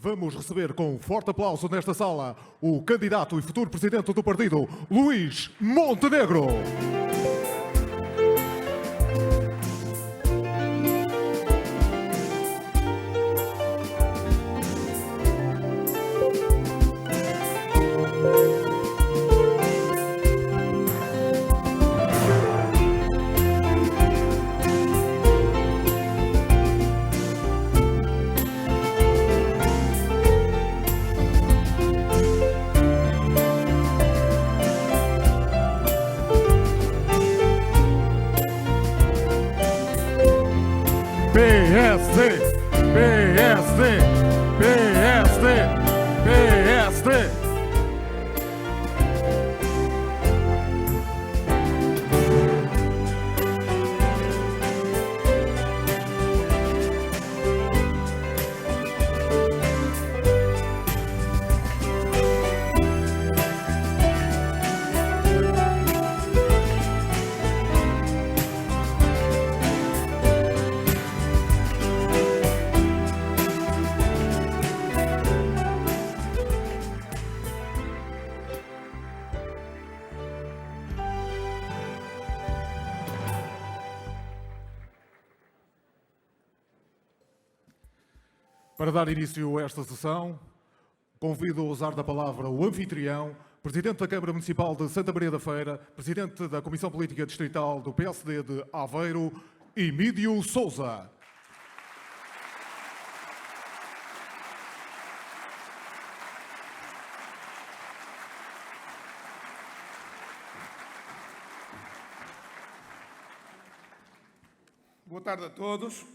Vamos receber com um forte aplauso nesta sala o candidato e futuro presidente do partido, Luís Montenegro. PSD, PSD, PSD, PSD. Para dar início a esta sessão, convido a usar da palavra o anfitrião, Presidente da Câmara Municipal de Santa Maria da Feira, Presidente da Comissão Política Distrital do PSD de Aveiro, Emídio Sousa. Boa tarde a todos.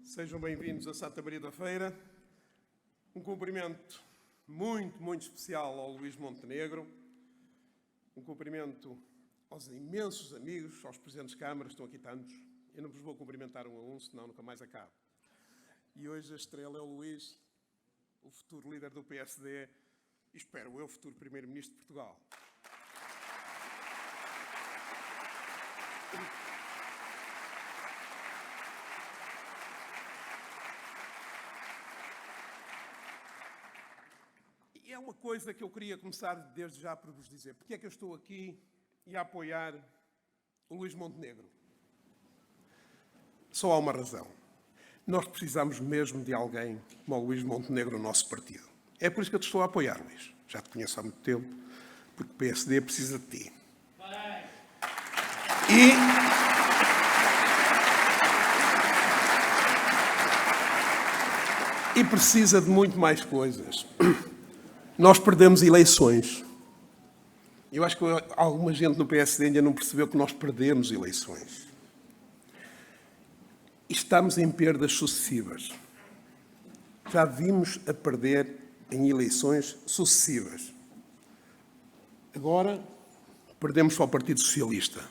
Sejam bem-vindos a Santa Maria da Feira. Um cumprimento muito especial ao Luís Montenegro. Um cumprimento aos imensos amigos, aos presidentes de Câmara, estão aqui tantos. Eu não vos vou cumprimentar um a um, senão nunca mais acabo. E hoje a estrela é o Luís, o futuro líder do PSD e, espero eu, o futuro primeiro-ministro de Portugal. E é uma coisa que eu queria começar desde já por vos dizer. Porque é que eu estou aqui e a apoiar o Luís Montenegro? Só há uma razão. Nós precisamos mesmo de alguém como o Luís Montenegro no nosso partido. É por isso que eu te estou a apoiar, Luís. Já te conheço há muito tempo, porque o PSD precisa de ti. E precisa de muito mais coisas. Nós perdemos eleições. Eu acho que alguma gente no PSD ainda não percebeu que nós perdemos eleições. Estamos em perdas sucessivas. Já vimos a perder em eleições sucessivas. Agora, perdemos para o Partido Socialista.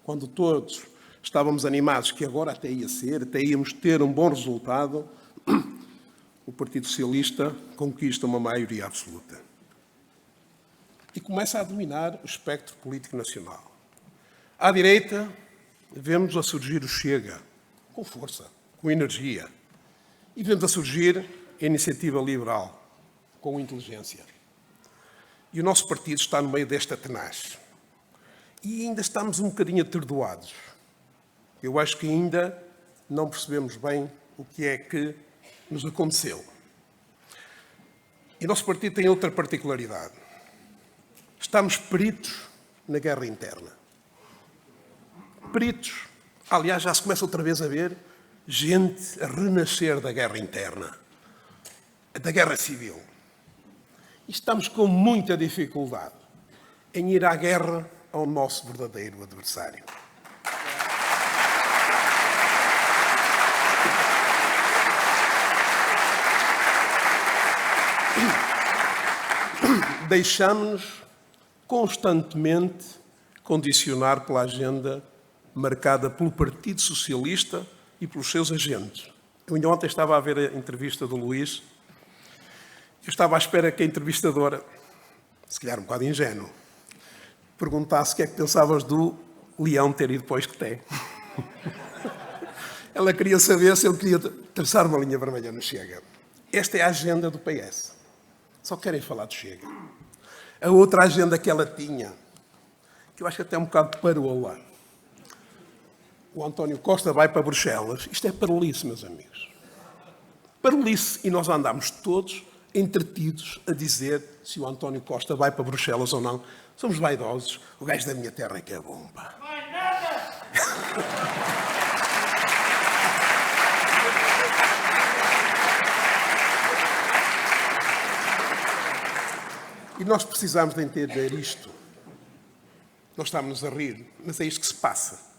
Quando todos estávamos animados que agora até íamos ter um bom resultado, o Partido Socialista conquista uma maioria absoluta. E começa a dominar o espectro político nacional. À direita, vemos a surgir o Chega, com força, com energia. E vemos a surgir a Iniciativa Liberal, com inteligência. E o nosso partido está no meio desta tenaz. E ainda estamos um bocadinho atordoados. Eu acho que ainda não percebemos bem o que é que nos aconteceu. E o nosso partido tem outra particularidade. Estamos peritos na guerra interna. Peritos. Aliás, já se começa outra vez a ver gente a renascer da guerra interna, da guerra civil. E estamos com muita dificuldade em ir à guerra ao nosso verdadeiro adversário. Deixamos-nos constantemente condicionar pela agenda marcada pelo Partido Socialista e pelos seus agentes. Eu ainda ontem estava a ver a entrevista do Luís. Eu estava à espera que a entrevistadora, se calhar um bocado ingênuo, perguntasse o que é que pensavas do Leão ter ido para o Esqueté. Ela queria saber se ele queria traçar uma linha vermelha no Chega. Esta é a agenda do PS. Só querem falar do Chega. A outra agenda que ela tinha, que eu acho que até um bocado parou lá. O António Costa vai para Bruxelas. Isto é parolice, meus amigos. Parolice. E nós andámos todos entretidos a dizer se o António Costa vai para Bruxelas ou não. Somos vaidosos. O gajo da minha terra é que é bom, pá. E nós precisamos de entender isto. Nós estamos a rir, mas é isto que se passa.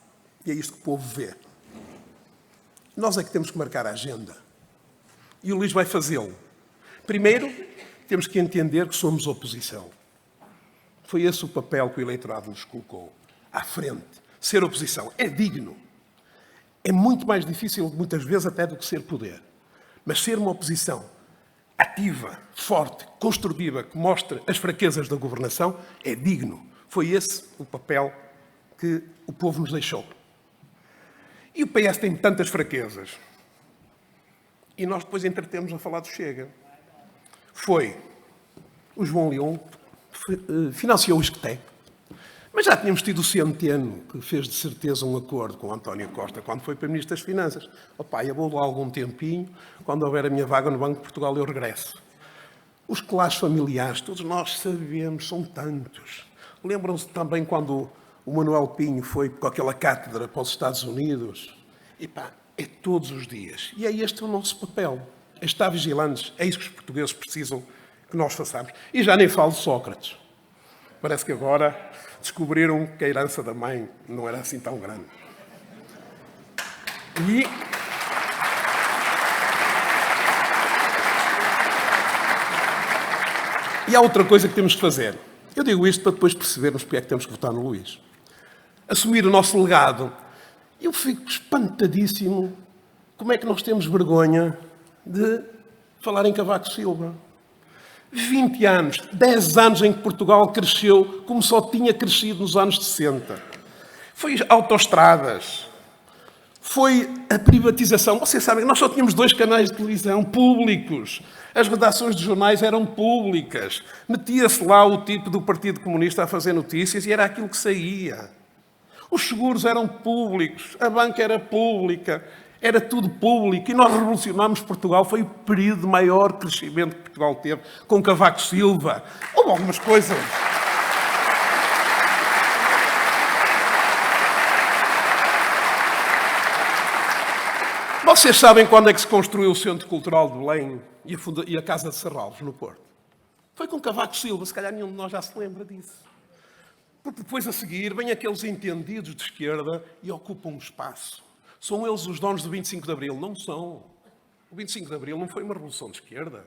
E é isto que o povo vê. Nós é que temos que marcar a agenda. E o Luís vai fazê-lo. Primeiro, temos que entender que somos oposição. Foi esse o papel que o eleitorado nos colocou à frente. Ser oposição é digno. É muito mais difícil, muitas vezes, até do que ser poder. Mas ser uma oposição ativa, forte, construtiva, que mostre as fraquezas da governação, é digno. Foi esse o papel que o povo nos deixou. E o PS tem tantas fraquezas. E nós depois entretemos a falar do Chega. Foi o João Leão financiou o Esqueté. Mas já tínhamos tido o Centeno, que fez de certeza um acordo com o António Costa quando foi para Ministro das Finanças. Opa, eu vou lá algum tempinho, quando houver a minha vaga no Banco de Portugal eu regresso. Os colares familiares, todos nós sabemos, são tantos. Lembram-se também quando o Manuel Pinho foi com aquela cátedra para os Estados Unidos? E pá, é todos os dias. E é este o nosso papel. É estar vigilantes. É isso que os portugueses precisam que nós façamos. E já nem falo de Sócrates. Parece que agora descobriram que a herança da mãe não era assim tão grande. E há outra coisa que temos que fazer. Eu digo isto para depois percebermos porque é que temos que votar no Luís. Assumir o nosso legado. Eu fico espantadíssimo como é que nós temos vergonha de falar em Cavaco Silva. 20 anos, 10 anos em que Portugal cresceu como só tinha crescido nos anos 60. Foi autoestradas, foi a privatização. Vocês sabem, nós só tínhamos 2 canais de televisão públicos. As redações de jornais eram públicas. Metia-se lá o tipo do Partido Comunista a fazer notícias e era aquilo que saía. Os seguros eram públicos, a banca era pública. Era tudo público e nós revolucionámos Portugal. Foi o período de maior crescimento que Portugal teve com Cavaco Silva. Houve algumas coisas. Vocês sabem quando é que se construiu o Centro Cultural de Belém e a Casa de Serralves, no Porto? Foi com Cavaco Silva. Se calhar nenhum de nós já se lembra disso. Porque depois a seguir vêm aqueles entendidos de esquerda e ocupam um espaço. São eles os donos do 25 de Abril? Não são. O 25 de Abril não foi uma revolução de esquerda.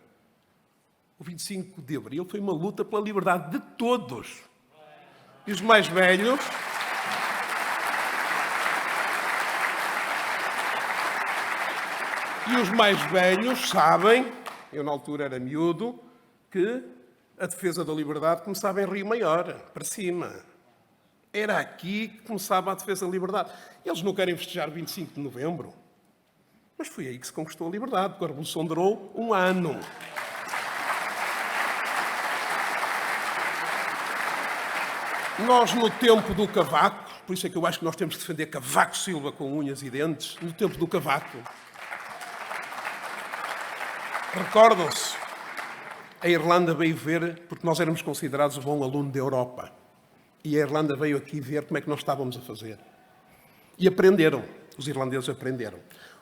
O 25 de Abril foi uma luta pela liberdade de todos. E os mais velhos... E os mais velhos sabem, eu na altura era miúdo, que a defesa da liberdade começava em Rio Maior, para cima. Era aqui que começava a defesa da liberdade. Eles não querem festejar 25 de novembro. Mas foi aí que se conquistou a liberdade, porque a Revolução durou 1 ano. Nós, no tempo do Cavaco, por isso é que eu acho que nós temos que defender Cavaco Silva com unhas e dentes, no tempo do Cavaco. Recordam-se? A Irlanda veio ver, porque nós éramos considerados o bom aluno da Europa. E a Irlanda veio aqui ver como é que nós estávamos a fazer. E aprenderam. Os irlandeses aprenderam.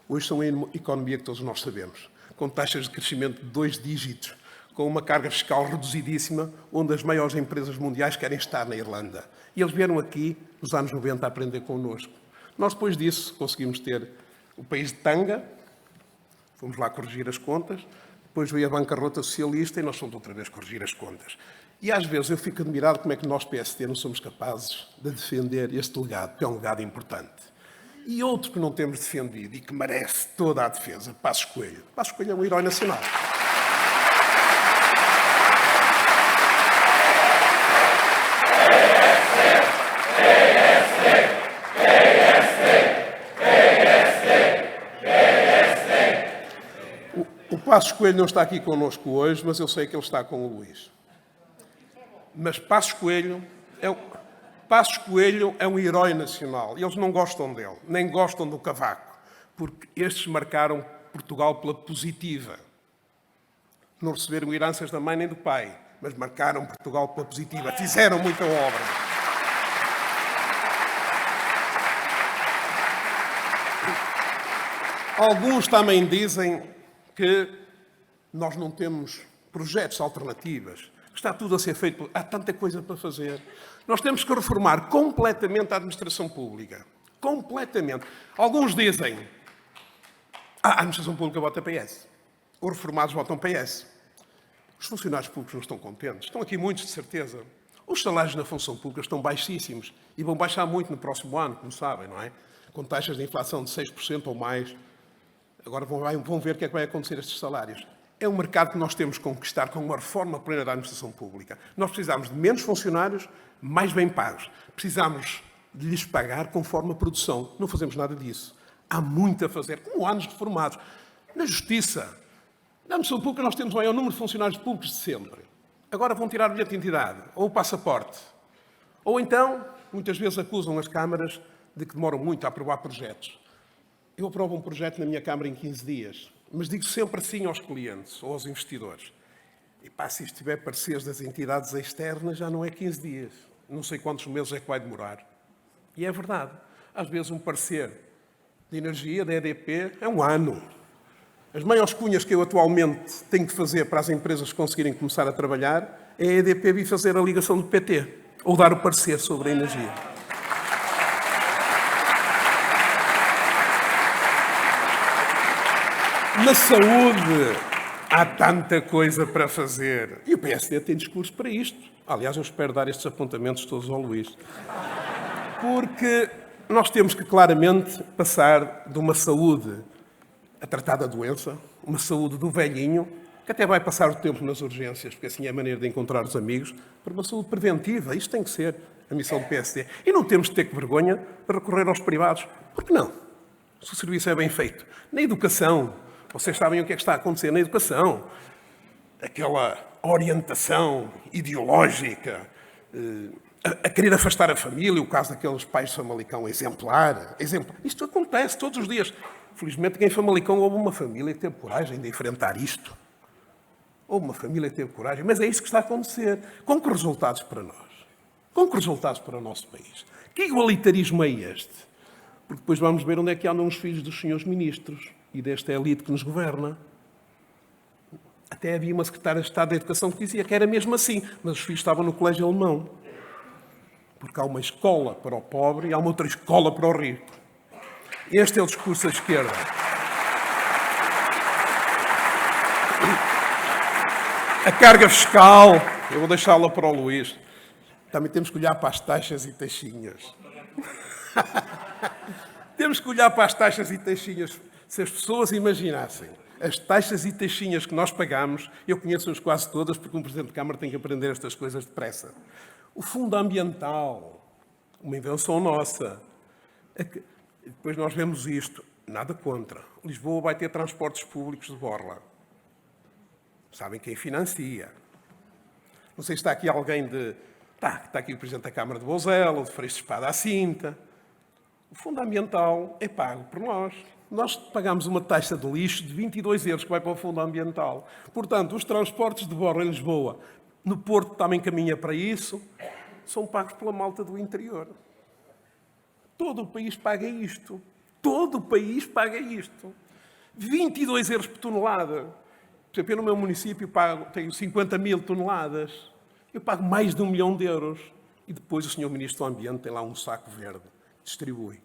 Hoje são a economia que todos nós sabemos. Com taxas de crescimento de 2 dígitos. Com uma carga fiscal reduzidíssima, onde as maiores empresas mundiais querem estar na Irlanda. E eles vieram aqui, nos anos 90, a aprender connosco. Nós, depois disso, conseguimos ter o país de tanga. Fomos lá corrigir as contas. Depois veio a bancarrota socialista e nós fomos outra vez corrigir as contas. E às vezes eu fico admirado como é que nós, PSD, não somos capazes de defender este legado, que é um legado importante. E outro que não temos defendido e que merece toda a defesa, Passos Coelho. Passos Coelho é um herói nacional. Passos Coelho não está aqui connosco hoje, mas eu sei que ele está com o Luís. Mas Passos Coelho é um herói nacional. E eles não gostam dele, nem gostam do Cavaco, porque estes marcaram Portugal pela positiva. Não receberam heranças da mãe nem do pai, mas marcaram Portugal pela positiva. Fizeram muita obra. Alguns também dizem que nós não temos projetos alternativas, que está tudo a ser feito, há tanta coisa para fazer. Nós temos que reformar completamente a administração pública. Completamente. Alguns dizem, a administração pública vota PS. Os reformados votam PS. Os funcionários públicos não estão contentes. Estão aqui muitos, de certeza. Os salários na função pública estão baixíssimos e vão baixar muito no próximo ano, como sabem, não é? Com taxas de inflação de 6% ou mais. Agora vão ver o que é que vai acontecer a estes salários. É um mercado que nós temos que conquistar com uma reforma plena da administração pública. Nós precisamos de menos funcionários, mais bem pagos. Precisamos de lhes pagar conforme a produção. Não fazemos nada disso. Há muito a fazer, como anos reformados. Na Justiça, na administração pública, nós temos o maior número de funcionários públicos de sempre. Agora vão tirar o bilhete de identidade, ou o passaporte. Ou então, muitas vezes acusam as câmaras de que demoram muito a aprovar projetos. Eu aprovo um projeto na minha Câmara em 15 dias, mas digo sempre assim aos clientes ou aos investidores. E pá, se isto tiver pareceres das entidades externas, já não é 15 dias. Não sei quantos meses é que vai demorar. E é verdade. Às vezes um parecer de energia da EDP é um ano. As maiores cunhas que eu atualmente tenho que fazer para as empresas conseguirem começar a trabalhar é a EDP vir fazer a ligação do PT ou dar o parecer sobre a energia. Na saúde, há tanta coisa para fazer. E o PSD tem discurso para isto. Aliás, eu espero dar estes apontamentos todos ao Luís. Porque nós temos que claramente passar de uma saúde a tratar da doença, uma saúde do velhinho, que até vai passar o tempo nas urgências, porque assim é a maneira de encontrar os amigos, para uma saúde preventiva. Isto tem que ser a missão do PSD. E não temos de ter vergonha para recorrer aos privados. Por que não? Se o serviço é bem feito. Na educação, vocês sabem o que é que está a acontecer na educação. Aquela orientação ideológica, a querer afastar a família, o caso daqueles pais de Famalicão exemplar. Isto acontece todos os dias. Felizmente, em Famalicão houve uma família que teve coragem de enfrentar isto. Houve uma família que teve coragem, mas é isso que está a acontecer. Com que resultados para nós? Com que resultados para o nosso país? Que igualitarismo é este? Porque depois vamos ver onde é que andam os filhos dos senhores ministros e desta elite que nos governa. Até havia uma secretária de Estado da Educação que dizia que era mesmo assim, mas os filhos estavam no colégio alemão. Porque há uma escola para o pobre e há uma outra escola para o rico. Este é o discurso da esquerda. A carga fiscal, eu vou deixá-la para o Luís. Também temos que olhar para as taxas e taxinhas. Temos que olhar para as taxas e taxinhas. Se as pessoas imaginassem as taxas e taxinhas que nós pagamos, eu conheço-as quase todas, porque um Presidente de Câmara tem que aprender estas coisas depressa. O Fundo Ambiental, uma invenção nossa. Depois nós vemos isto. Nada contra. Lisboa vai ter transportes públicos de borla. Sabem quem financia. Não sei se está aqui alguém de... Está aqui o Presidente da Câmara de Bozela, ou de Freixo de Espada à Cinta. O Fundo Ambiental é pago por nós. Nós pagamos uma taxa de lixo de 22 euros que vai para o Fundo Ambiental. Portanto, os transportes de borla em Lisboa, no Porto também caminha para isso, são pagos pela malta do interior. Todo o país paga isto. Todo o país paga isto. 22 euros por tonelada. Por exemplo, eu no meu município tenho 50 mil toneladas. Eu pago mais de 1 milhão de euros. E depois o Sr. Ministro do Ambiente tem lá um saco verde. Distribui.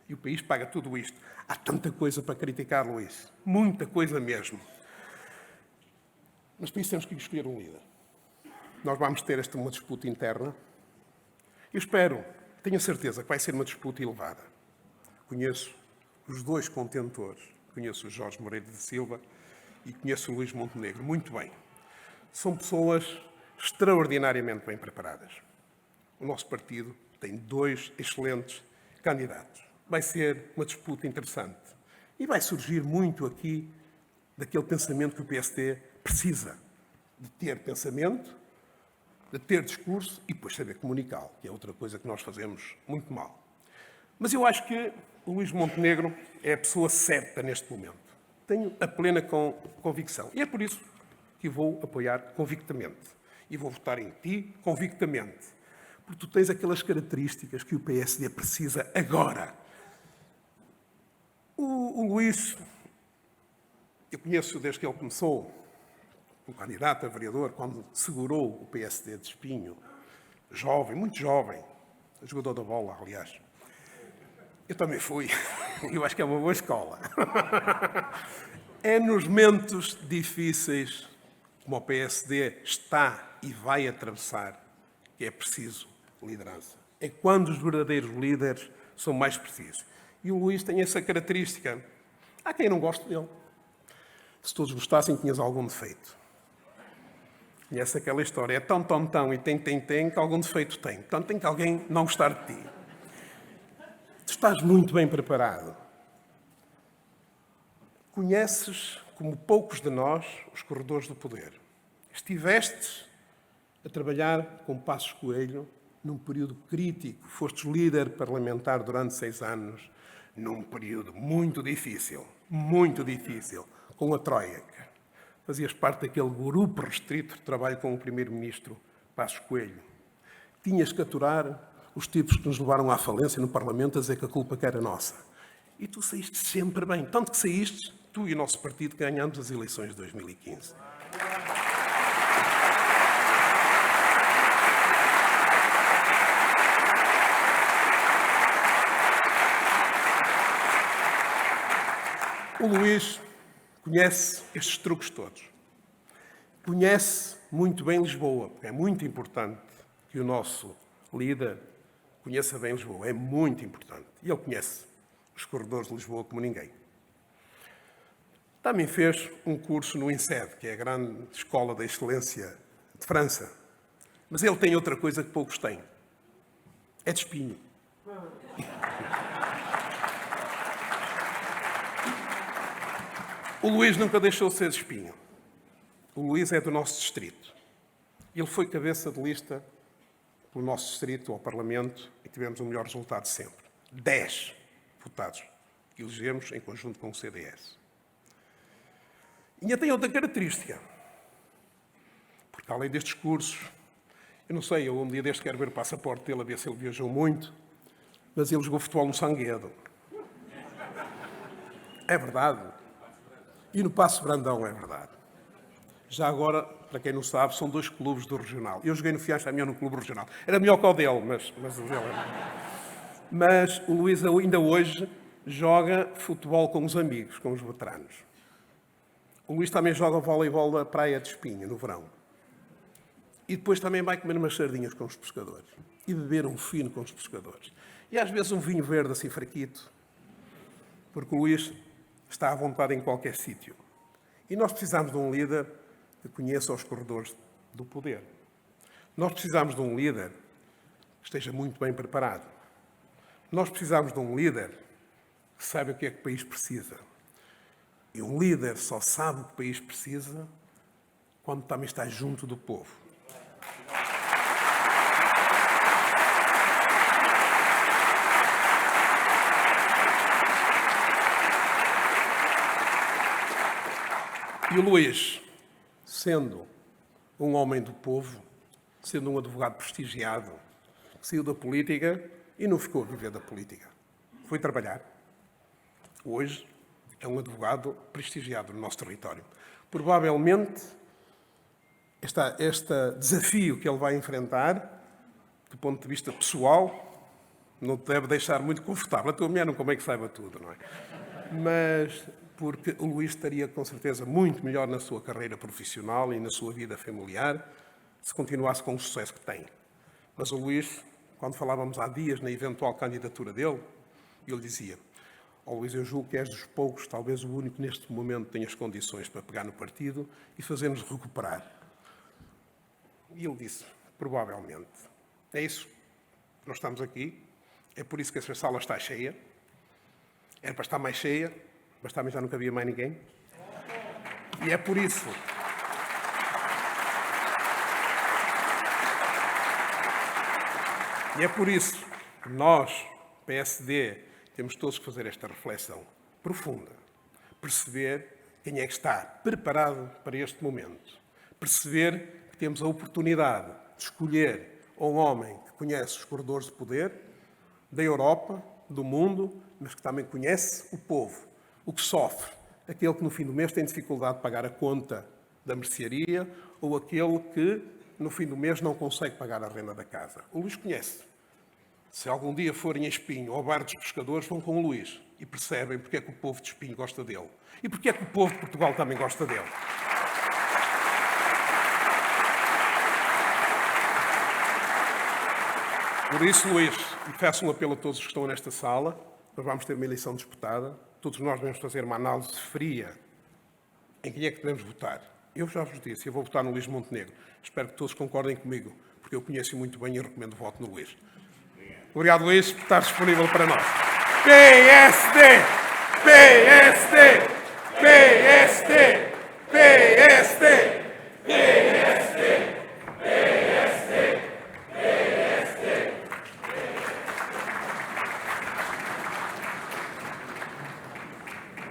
E o país paga tudo isto. Há tanta coisa para criticar, Luís. Muita coisa mesmo. Mas para isso temos que escolher um líder. Nós vamos ter uma disputa interna. Eu espero, tenho a certeza que vai ser uma disputa elevada. Conheço os dois contentores. Conheço o Jorge Moreira de Silva e conheço o Luís Montenegro. Muito bem. São pessoas extraordinariamente bem preparadas. O nosso partido tem 2 excelentes candidatos. Vai ser uma disputa interessante. E vai surgir muito aqui daquele pensamento que o PSD precisa. De ter pensamento, de ter discurso e depois saber comunicá-lo, que é outra coisa que nós fazemos muito mal. Mas eu acho que o Luís Montenegro é a pessoa certa neste momento. Tenho a plena convicção. E é por isso que vou apoiar convictamente. E vou votar em ti convictamente. Porque tu tens aquelas características que o PSD precisa agora. O Luís, eu conheço desde que ele começou, como candidato a vereador, quando segurou o PSD de Espinho, jovem, muito jovem, jogador da bola, aliás. Eu também fui. Eu acho que é uma boa escola. É nos momentos difíceis, como o PSD está e vai atravessar, que é preciso liderança. É quando os verdadeiros líderes são mais precisos. E o Luís tem essa característica. Há quem não goste dele. Se todos gostassem, tinhas algum defeito. Conhece aquela história. É tão e tem, que algum defeito tem. Portanto, tem que alguém não gostar de ti. Tu estás muito bem preparado. Conheces, como poucos de nós, os corredores do poder. Estiveste a trabalhar com Passos Coelho num período crítico. Fostes líder parlamentar durante 6 anos, num período muito difícil, com a Troika. Fazias parte daquele grupo restrito de trabalho com o primeiro-ministro Passos Coelho. Tinhas que aturar os tipos que nos levaram à falência no Parlamento a dizer que a culpa que era nossa. E tu saíste sempre bem. Tanto que saíste, tu e o nosso partido ganhamos as eleições de 2015. O Luís conhece estes truques todos. Conhece muito bem Lisboa, porque é muito importante que o nosso líder conheça bem Lisboa. É muito importante. E ele conhece os corredores de Lisboa como ninguém. Também fez um curso no INSEAD, que é a grande escola da excelência de França. Mas ele tem outra coisa que poucos têm. É de Espinho. O Luís nunca deixou de ser de Espinho. O Luís é do nosso distrito. Ele foi cabeça de lista pelo nosso distrito ao Parlamento e tivemos o melhor resultado sempre. 10 deputados que elegemos em conjunto com o CDS. E ainda tem outra característica. Porque além destes cursos, eu não sei, eu um dia deste quero ver o passaporte dele, a ver se ele viajou muito, mas ele jogou futebol no Sanguedo. É verdade. E no Paço Brandão é verdade. Já agora, para quem não sabe, são 2 clubes do regional. Eu joguei no Fiança Amiens no clube regional. Era melhor que o dele, mas o dele era. Mas o Luís ainda hoje joga futebol com os amigos, com os veteranos. O Luís também joga voleibol da Praia de Espinho, no verão. E depois também vai comer umas sardinhas com os pescadores. E beber um fino com os pescadores. E às vezes um vinho verde assim fraquito. Porque o Luís está à vontade em qualquer sítio. E nós precisamos de um líder que conheça os corredores do poder. Nós precisamos de um líder que esteja muito bem preparado. Nós precisamos de um líder que saiba o que é que o país precisa. E um líder só sabe o que o país precisa quando também está junto do povo. E o Luís, sendo um homem do povo, sendo um advogado prestigiado, saiu da política e não ficou a viver da política. Foi trabalhar. Hoje é um advogado prestigiado no nosso território. Provavelmente, este desafio que ele vai enfrentar, do ponto de vista pessoal, não te deve deixar muito confortável. A tua mulher não convém que saiba tudo, não é? Mas porque o Luís estaria, com certeza, muito melhor na sua carreira profissional e na sua vida familiar se continuasse com o sucesso que tem. Mas o Luís, quando falávamos há dias na eventual candidatura dele, ele dizia: Luís, eu julgo que és dos poucos, talvez o único neste momento que tenha as condições para pegar no partido e fazer-nos recuperar. E ele disse: provavelmente. É isso. Nós estamos aqui. É por isso que essa sala está cheia. Era para estar mais cheia, mas também já não cabia mais ninguém. E é por isso que nós, PSD, temos todos que fazer esta reflexão profunda, perceber quem é que está preparado para este momento, perceber que temos a oportunidade de escolher um homem que conhece os corredores de poder da Europa, do mundo, mas que também conhece o povo, o que sofre, aquele que no fim do mês tem dificuldade de pagar a conta da mercearia ou aquele que no fim do mês não consegue pagar a renda da casa. O Luís conhece. Se algum dia forem a Espinho ou ao bar dos pescadores, vão com o Luís e percebem porque é que o povo de Espinho gosta dele e porque é que o povo de Portugal também gosta dele. Por isso, Luís, e faço um apelo a todos que estão nesta sala, nós vamos ter uma eleição disputada, todos nós devemos fazer uma análise fria em quem é que devemos votar. Eu já vos disse, eu vou votar no Luís Montenegro. Espero que todos concordem comigo, porque eu conheço muito bem e recomendo o voto no Luís. Obrigado, Luís, por estar disponível para nós. PSD! PSD! PSD! PSD! PSD!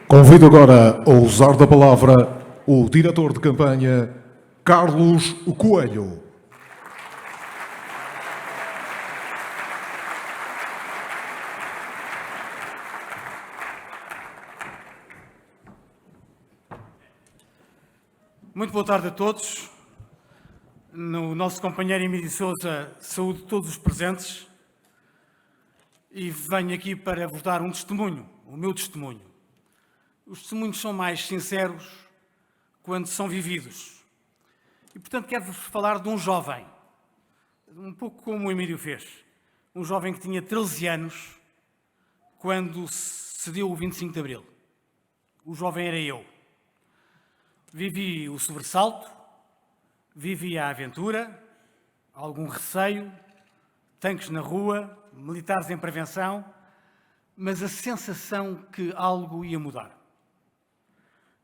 Convido agora a usar da palavra o diretor de campanha, Carlos Coelho. Muito boa tarde a todos. No nosso companheiro Emílio Sousa, saúde todos os presentes e venho aqui para vos dar um testemunho, o meu testemunho. Os testemunhos são mais sinceros quando são vividos. E, portanto, quero-vos falar de um jovem, um pouco como o Emílio fez. Um jovem que tinha 13 anos quando se deu o 25 de Abril. O jovem era eu. Vivi o sobressalto, vivi a aventura, algum receio, tanques na rua, militares em prevenção, mas a sensação que algo ia mudar.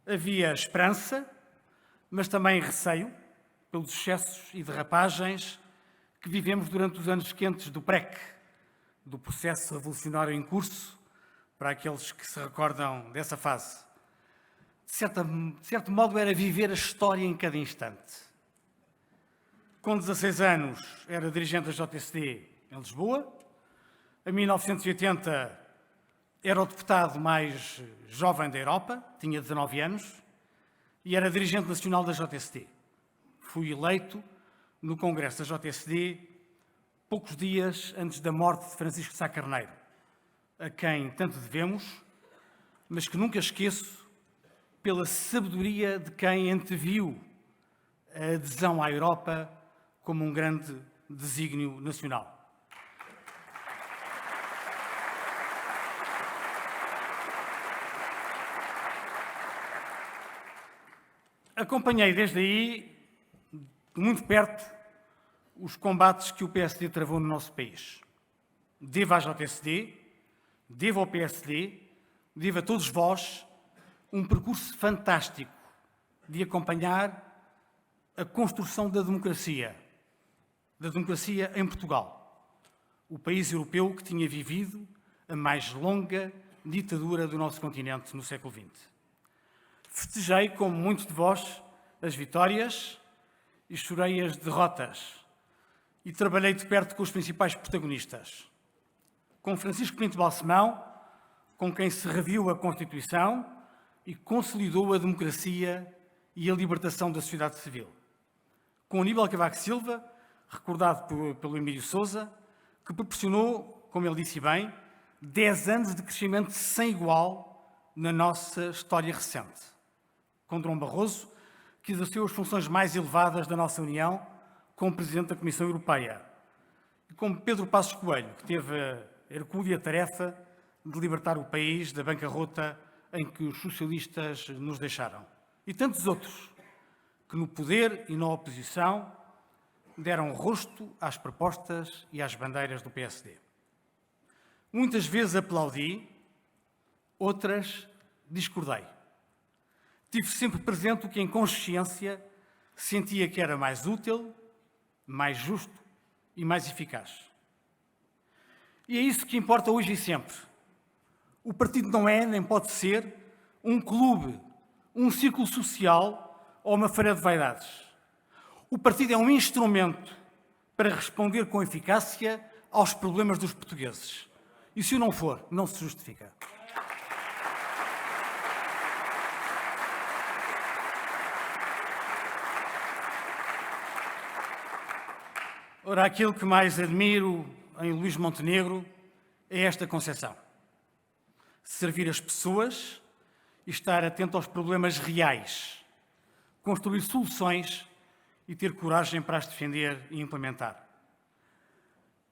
Havia esperança, mas também receio pelos excessos e derrapagens que vivemos durante os anos quentes do PREC, do processo revolucionário em curso, para aqueles que se recordam dessa fase. De certo modo, era viver a história em cada instante. Com 16 anos, era dirigente da JSD em Lisboa. Em 1980, era o deputado mais jovem da Europa, tinha 19 anos, e era dirigente nacional da JSD. Fui eleito no Congresso da JSD poucos dias antes da morte de Francisco de Sá Carneiro, a quem tanto devemos, mas que nunca esqueço pela sabedoria de quem anteviu a adesão à Europa como um grande desígnio nacional. Acompanhei desde aí, de muito perto, os combates que o PSD travou no nosso país. Devo à JSD, devo ao PSD, devo a todos vós um percurso fantástico de acompanhar a construção da democracia em Portugal, o país europeu que tinha vivido a mais longa ditadura do nosso continente no século XX. Festejei, como muitos de vós, as vitórias e chorei as derrotas e trabalhei de perto com os principais protagonistas. Com Francisco Pinto Balsemão, com quem se reviu a Constituição e consolidou a democracia e a libertação da sociedade civil. Com Aníbal Cavaco Silva, recordado pelo Emílio Sousa, que proporcionou, como ele disse bem, 10 anos de crescimento sem igual na nossa história recente. Com Durão Barroso, que exerceu as funções mais elevadas da nossa União como Presidente da Comissão Europeia. E com Pedro Passos Coelho, que teve a hercúlea tarefa de libertar o país da bancarrota em que os socialistas nos deixaram. E tantos outros, que no poder e na oposição deram rosto às propostas e às bandeiras do PSD. Muitas vezes aplaudi, outras discordei. tive sempre presente o que, em consciência, sentia que era mais útil, mais justo e mais eficaz. E é isso que importa hoje e sempre. O partido não é, nem pode ser, um clube, um círculo social ou uma feira de vaidades. O partido é um instrumento para responder com eficácia aos problemas dos portugueses. E se o não for, não se justifica. Ora, aquilo que mais admiro em Luís Montenegro é esta concepção. Servir as pessoas e estar atento aos problemas reais. Construir soluções e ter coragem para as defender e implementar.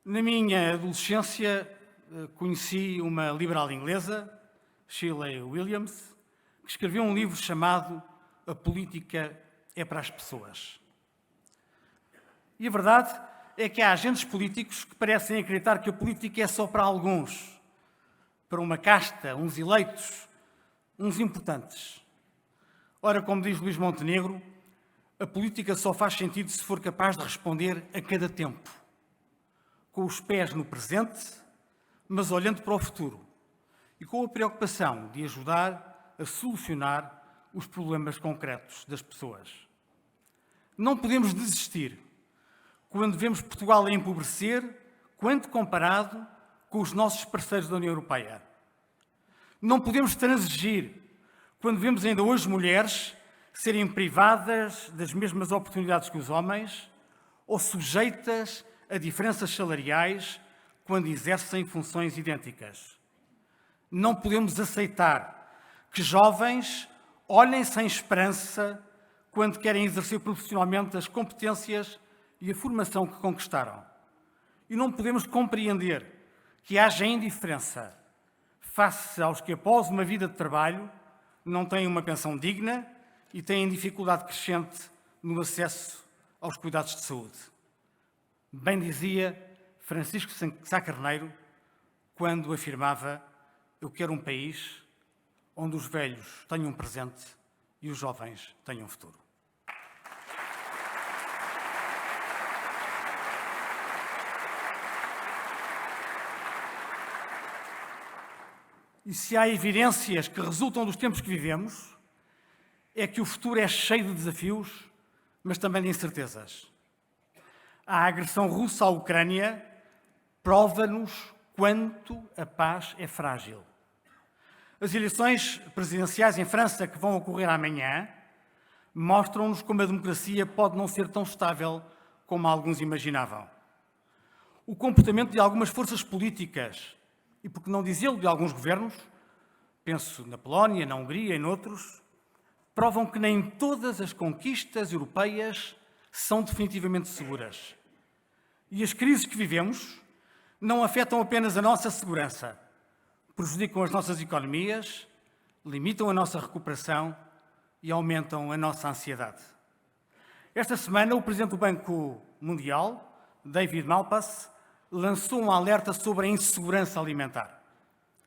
Na minha adolescência, conheci uma liberal inglesa, Shirley Williams, que escreveu um livro chamado A Política é para as Pessoas. E a verdade é que há agentes políticos que parecem acreditar que a política é só para alguns, para uma casta, uns eleitos, uns importantes. Ora, como diz Luís Montenegro, a política só faz sentido se for capaz de responder a cada tempo, com os pés no presente, mas olhando para o futuro e com a preocupação de ajudar a solucionar os problemas concretos das pessoas. Não podemos desistir quando vemos Portugal a empobrecer, quando comparado com os nossos parceiros da União Europeia. Não podemos transigir quando vemos ainda hoje mulheres serem privadas das mesmas oportunidades que os homens ou sujeitas a diferenças salariais quando exercem funções idênticas. Não podemos aceitar que jovens olhem sem esperança quando querem exercer profissionalmente as competências e a formação que conquistaram. E não podemos compreender que haja indiferença face aos que, após uma vida de trabalho, não têm uma pensão digna e têm dificuldade crescente no acesso aos cuidados de saúde. Bem dizia Francisco Sá Carneiro quando afirmava: eu quero um país onde os velhos tenham um presente e os jovens tenham um futuro. E se há evidências que resultam dos tempos que vivemos, é que o futuro é cheio de desafios, mas também de incertezas. A agressão russa à Ucrânia prova-nos quanto a paz é frágil. As eleições presidenciais em França, que vão ocorrer amanhã, mostram-nos como a democracia pode não ser tão estável como alguns imaginavam. O comportamento de algumas forças políticas, e por que não dizê-lo de alguns governos, penso na Polónia, na Hungria e noutros, provam que nem todas as conquistas europeias são definitivamente seguras. E as crises que vivemos não afetam apenas a nossa segurança, prejudicam as nossas economias, limitam a nossa recuperação e aumentam a nossa ansiedade. Esta semana, o Presidente do Banco Mundial, David Malpass, lançou um alerta sobre a insegurança alimentar.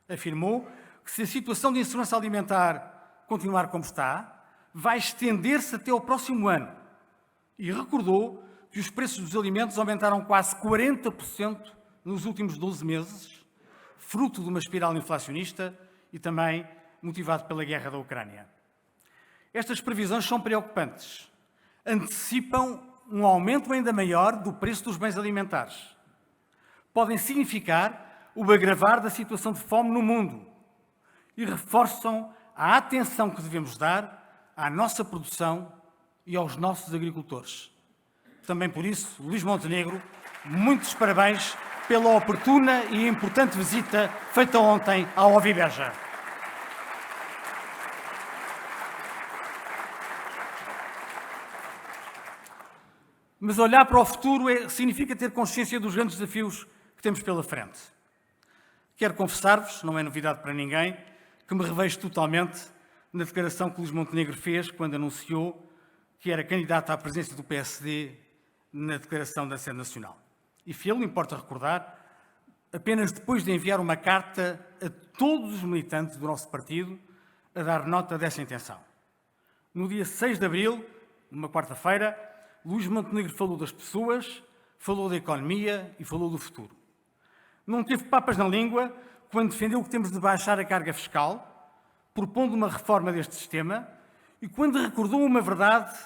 Afirmou que se a situação de insegurança alimentar continuar como está, vai estender-se até ao próximo ano. E recordou que os preços dos alimentos aumentaram quase 40% nos últimos 12 meses, fruto de uma espiral inflacionista e também motivado pela guerra da Ucrânia. Estas previsões são preocupantes. Antecipam um aumento ainda maior do preço dos bens alimentares. Podem significar o agravar da situação de fome no mundo e reforçam a atenção que devemos dar à nossa produção e aos nossos agricultores. Também por isso, Luís Montenegro, muitos parabéns pela oportuna e importante visita feita ontem ao Ovibeja. Mas olhar para o futuro significa ter consciência dos grandes desafios que temos pela frente. Quero confessar-vos, não é novidade para ninguém, que me revejo totalmente na declaração que Luís Montenegro fez quando anunciou que era candidato à presidência do PSD na declaração da Assembleia Nacional. E fê-lo, importa recordar, apenas depois de enviar uma carta a todos os militantes do nosso partido a dar nota dessa intenção. No dia 6 de abril, numa quarta-feira, Luís Montenegro falou das pessoas, falou da economia e falou do futuro. Não teve papas na língua quando defendeu que temos de baixar a carga fiscal, propondo uma reforma deste sistema, e quando recordou uma verdade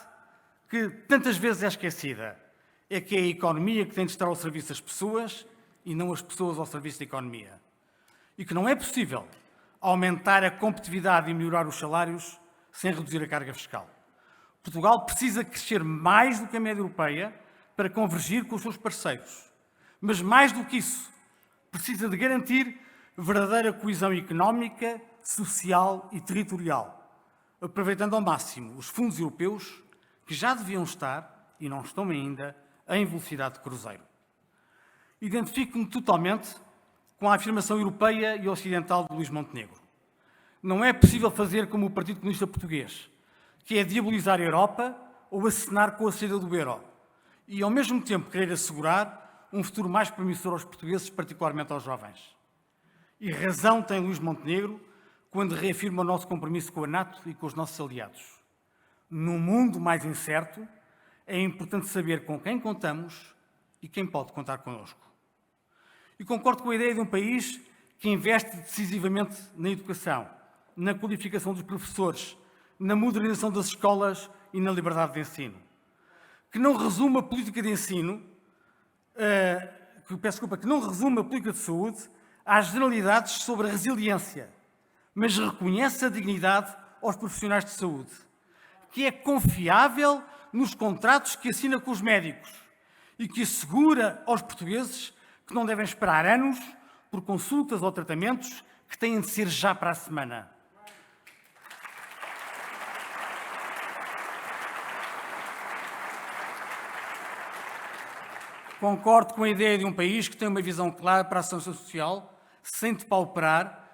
que tantas vezes é esquecida, é que é a economia que tem de estar ao serviço das pessoas e não as pessoas ao serviço da economia. E que não é possível aumentar a competitividade e melhorar os salários sem reduzir a carga fiscal. Portugal precisa crescer mais do que a média europeia para convergir com os seus parceiros. Mas mais do que isso, precisa de garantir verdadeira coesão económica, social e territorial, aproveitando ao máximo os fundos europeus que já deviam estar, e não estão ainda, em velocidade de cruzeiro. Identifico-me totalmente com a afirmação europeia e ocidental de Luís Montenegro. Não é possível fazer como o Partido Comunista Português, que é diabolizar a Europa ou acenar com a saída do euro, e ao mesmo tempo querer assegurar um futuro mais promissor aos portugueses, particularmente aos jovens. E razão tem Luís Montenegro quando reafirma o nosso compromisso com a NATO e com os nossos aliados. Num mundo mais incerto, é importante saber com quem contamos e quem pode contar connosco. E concordo com a ideia de um país que investe decisivamente na educação, na qualificação dos professores, na modernização das escolas e na liberdade de ensino. Que não resume a política de ensino, que não resume a política de saúde às generalidades sobre a resiliência, mas reconhece a dignidade aos profissionais de saúde, que é confiável nos contratos que assina com os médicos e que assegura aos portugueses que não devem esperar anos por consultas ou tratamentos que têm de ser já para a semana. Concordo com a ideia de um país que tem uma visão clara para a ação social, sem depauperar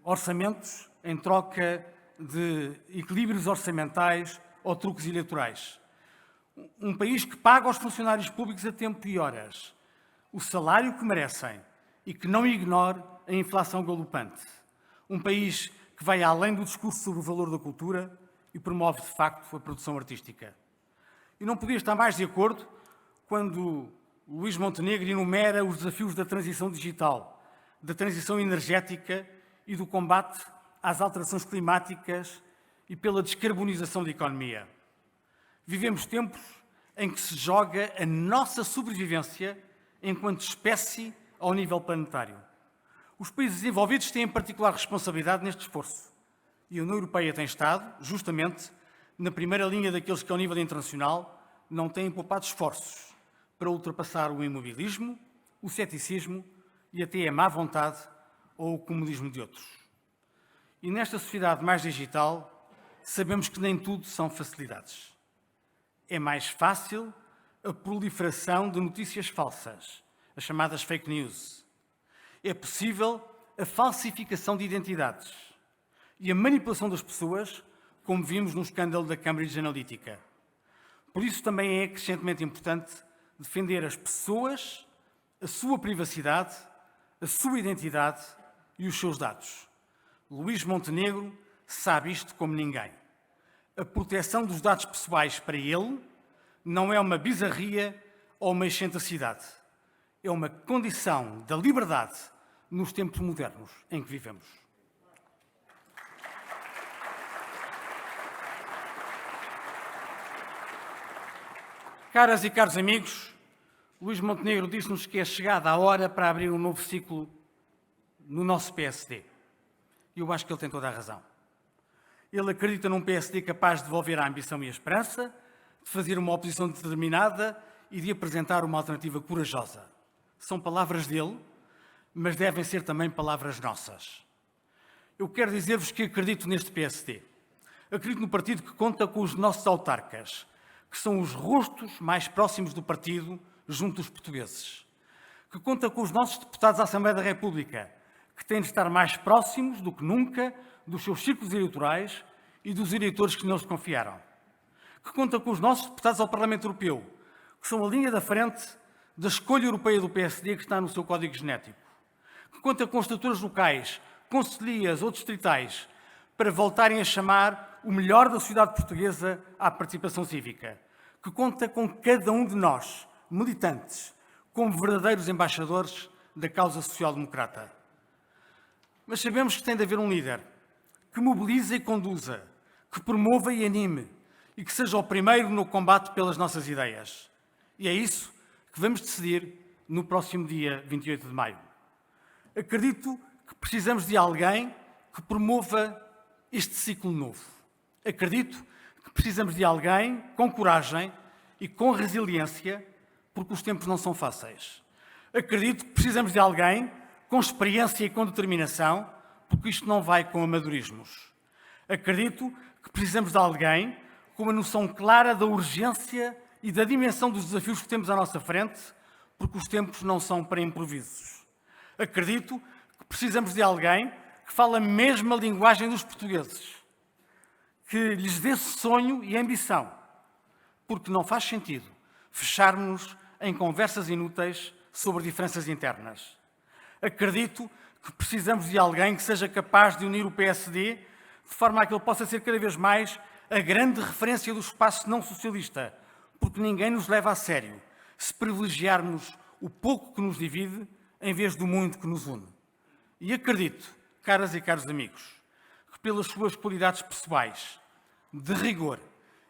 orçamentos em troca de equilíbrios orçamentais ou truques eleitorais. Um país que paga aos funcionários públicos a tempo e horas o salário que merecem e que não ignore a inflação galopante. Um país que vai além do discurso sobre o valor da cultura e promove, de facto, a produção artística. E não podia estar mais de acordo quando Luís Montenegro enumera os desafios da transição digital, da transição energética e do combate às alterações climáticas e pela descarbonização da economia. Vivemos tempos em que se joga a nossa sobrevivência enquanto espécie ao nível planetário. Os países desenvolvidos têm em particular responsabilidade neste esforço e a União Europeia tem estado, justamente, na primeira linha daqueles que, ao nível internacional, não têm poupado esforços para ultrapassar o imobilismo, o ceticismo e até a má vontade ou o comodismo de outros. E nesta sociedade mais digital, sabemos que nem tudo são facilidades. É mais fácil a proliferação de notícias falsas, as chamadas fake news. É possível a falsificação de identidades e a manipulação das pessoas, como vimos no escândalo da Cambridge Analytica. Por isso também é crescentemente importante defender as pessoas, a sua privacidade, a sua identidade e os seus dados. Luís Montenegro sabe isto como ninguém. A proteção dos dados pessoais para ele não é uma bizarria ou uma excentricidade. É uma condição da liberdade nos tempos modernos em que vivemos. Caras e caros amigos, Luís Montenegro disse-nos que é chegada a hora para abrir um novo ciclo no nosso PSD. E eu acho que ele tem toda a razão. Ele acredita num PSD capaz de devolver a ambição e a esperança, de fazer uma oposição determinada e de apresentar uma alternativa corajosa. São palavras dele, mas devem ser também palavras nossas. Eu quero dizer-vos que acredito neste PSD. Acredito no partido que conta com os nossos autarcas, que são os rostos mais próximos do partido junto dos portugueses. Que conta com os nossos deputados à Assembleia da República, que têm de estar mais próximos do que nunca dos seus círculos eleitorais e dos eleitores que neles confiaram. Que conta com os nossos deputados ao Parlamento Europeu, que são a linha da frente da escolha europeia do PSD que está no seu código genético. Que conta com estruturas locais, concelhias ou distritais, para voltarem a chamar o melhor da sociedade portuguesa à participação cívica, que conta com cada um de nós, militantes, como verdadeiros embaixadores da causa social-democrata. Mas sabemos que tem de haver um líder que mobilize e conduza, que promova e anime e que seja o primeiro no combate pelas nossas ideias. E é isso que vamos decidir no próximo dia 28 de maio. Acredito que precisamos de alguém que promova este ciclo novo. Acredito que precisamos de alguém com coragem e com resiliência, porque os tempos não são fáceis. Acredito que precisamos de alguém com experiência e com determinação, porque isto não vai com amadorismos. Acredito que precisamos de alguém com uma noção clara da urgência e da dimensão dos desafios que temos à nossa frente, porque os tempos não são para improvisos. Acredito que precisamos de alguém que fala a mesma linguagem dos portugueses, que lhes dê sonho e ambição, porque não faz sentido fecharmos-nos em conversas inúteis sobre diferenças internas. Acredito que precisamos de alguém que seja capaz de unir o PSD de forma a que ele possa ser cada vez mais a grande referência do espaço não socialista, porque ninguém nos leva a sério se privilegiarmos o pouco que nos divide em vez do muito que nos une. E acredito, caras e caros amigos, que pelas suas qualidades pessoais, de rigor,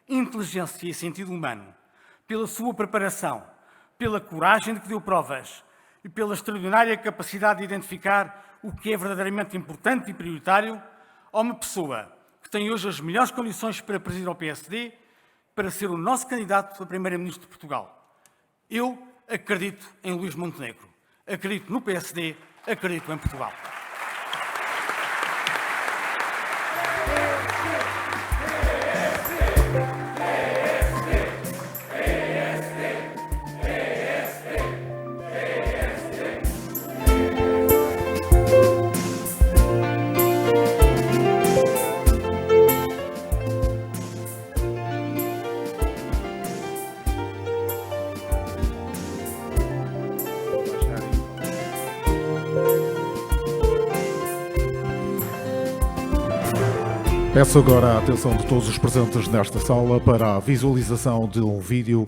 inteligência e sentido humano, pela sua preparação, pela coragem de que deu provas e pela extraordinária capacidade de identificar o que é verdadeiramente importante e prioritário, há uma pessoa que tem hoje as melhores condições para presidir ao PSD, para ser o nosso candidato a Primeiro-Ministro de Portugal. Eu acredito em Luís Montenegro, acredito no PSD, acredito em Portugal. Peço agora a atenção de todos os presentes nesta sala para a visualização de um vídeo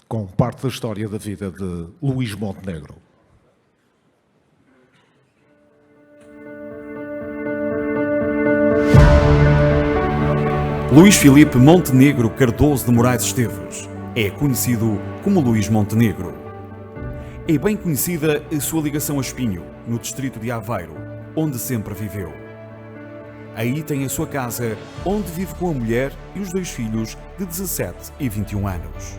com parte da história da vida de Luís Montenegro. Luís Filipe Montenegro Cardoso de Moraes Esteves é conhecido como Luís Montenegro. É bem conhecida a sua ligação a Espinho, no distrito de Aveiro, onde sempre viveu. Aí tem a sua casa, onde vive com a mulher e os 2 filhos de 17 e 21 anos.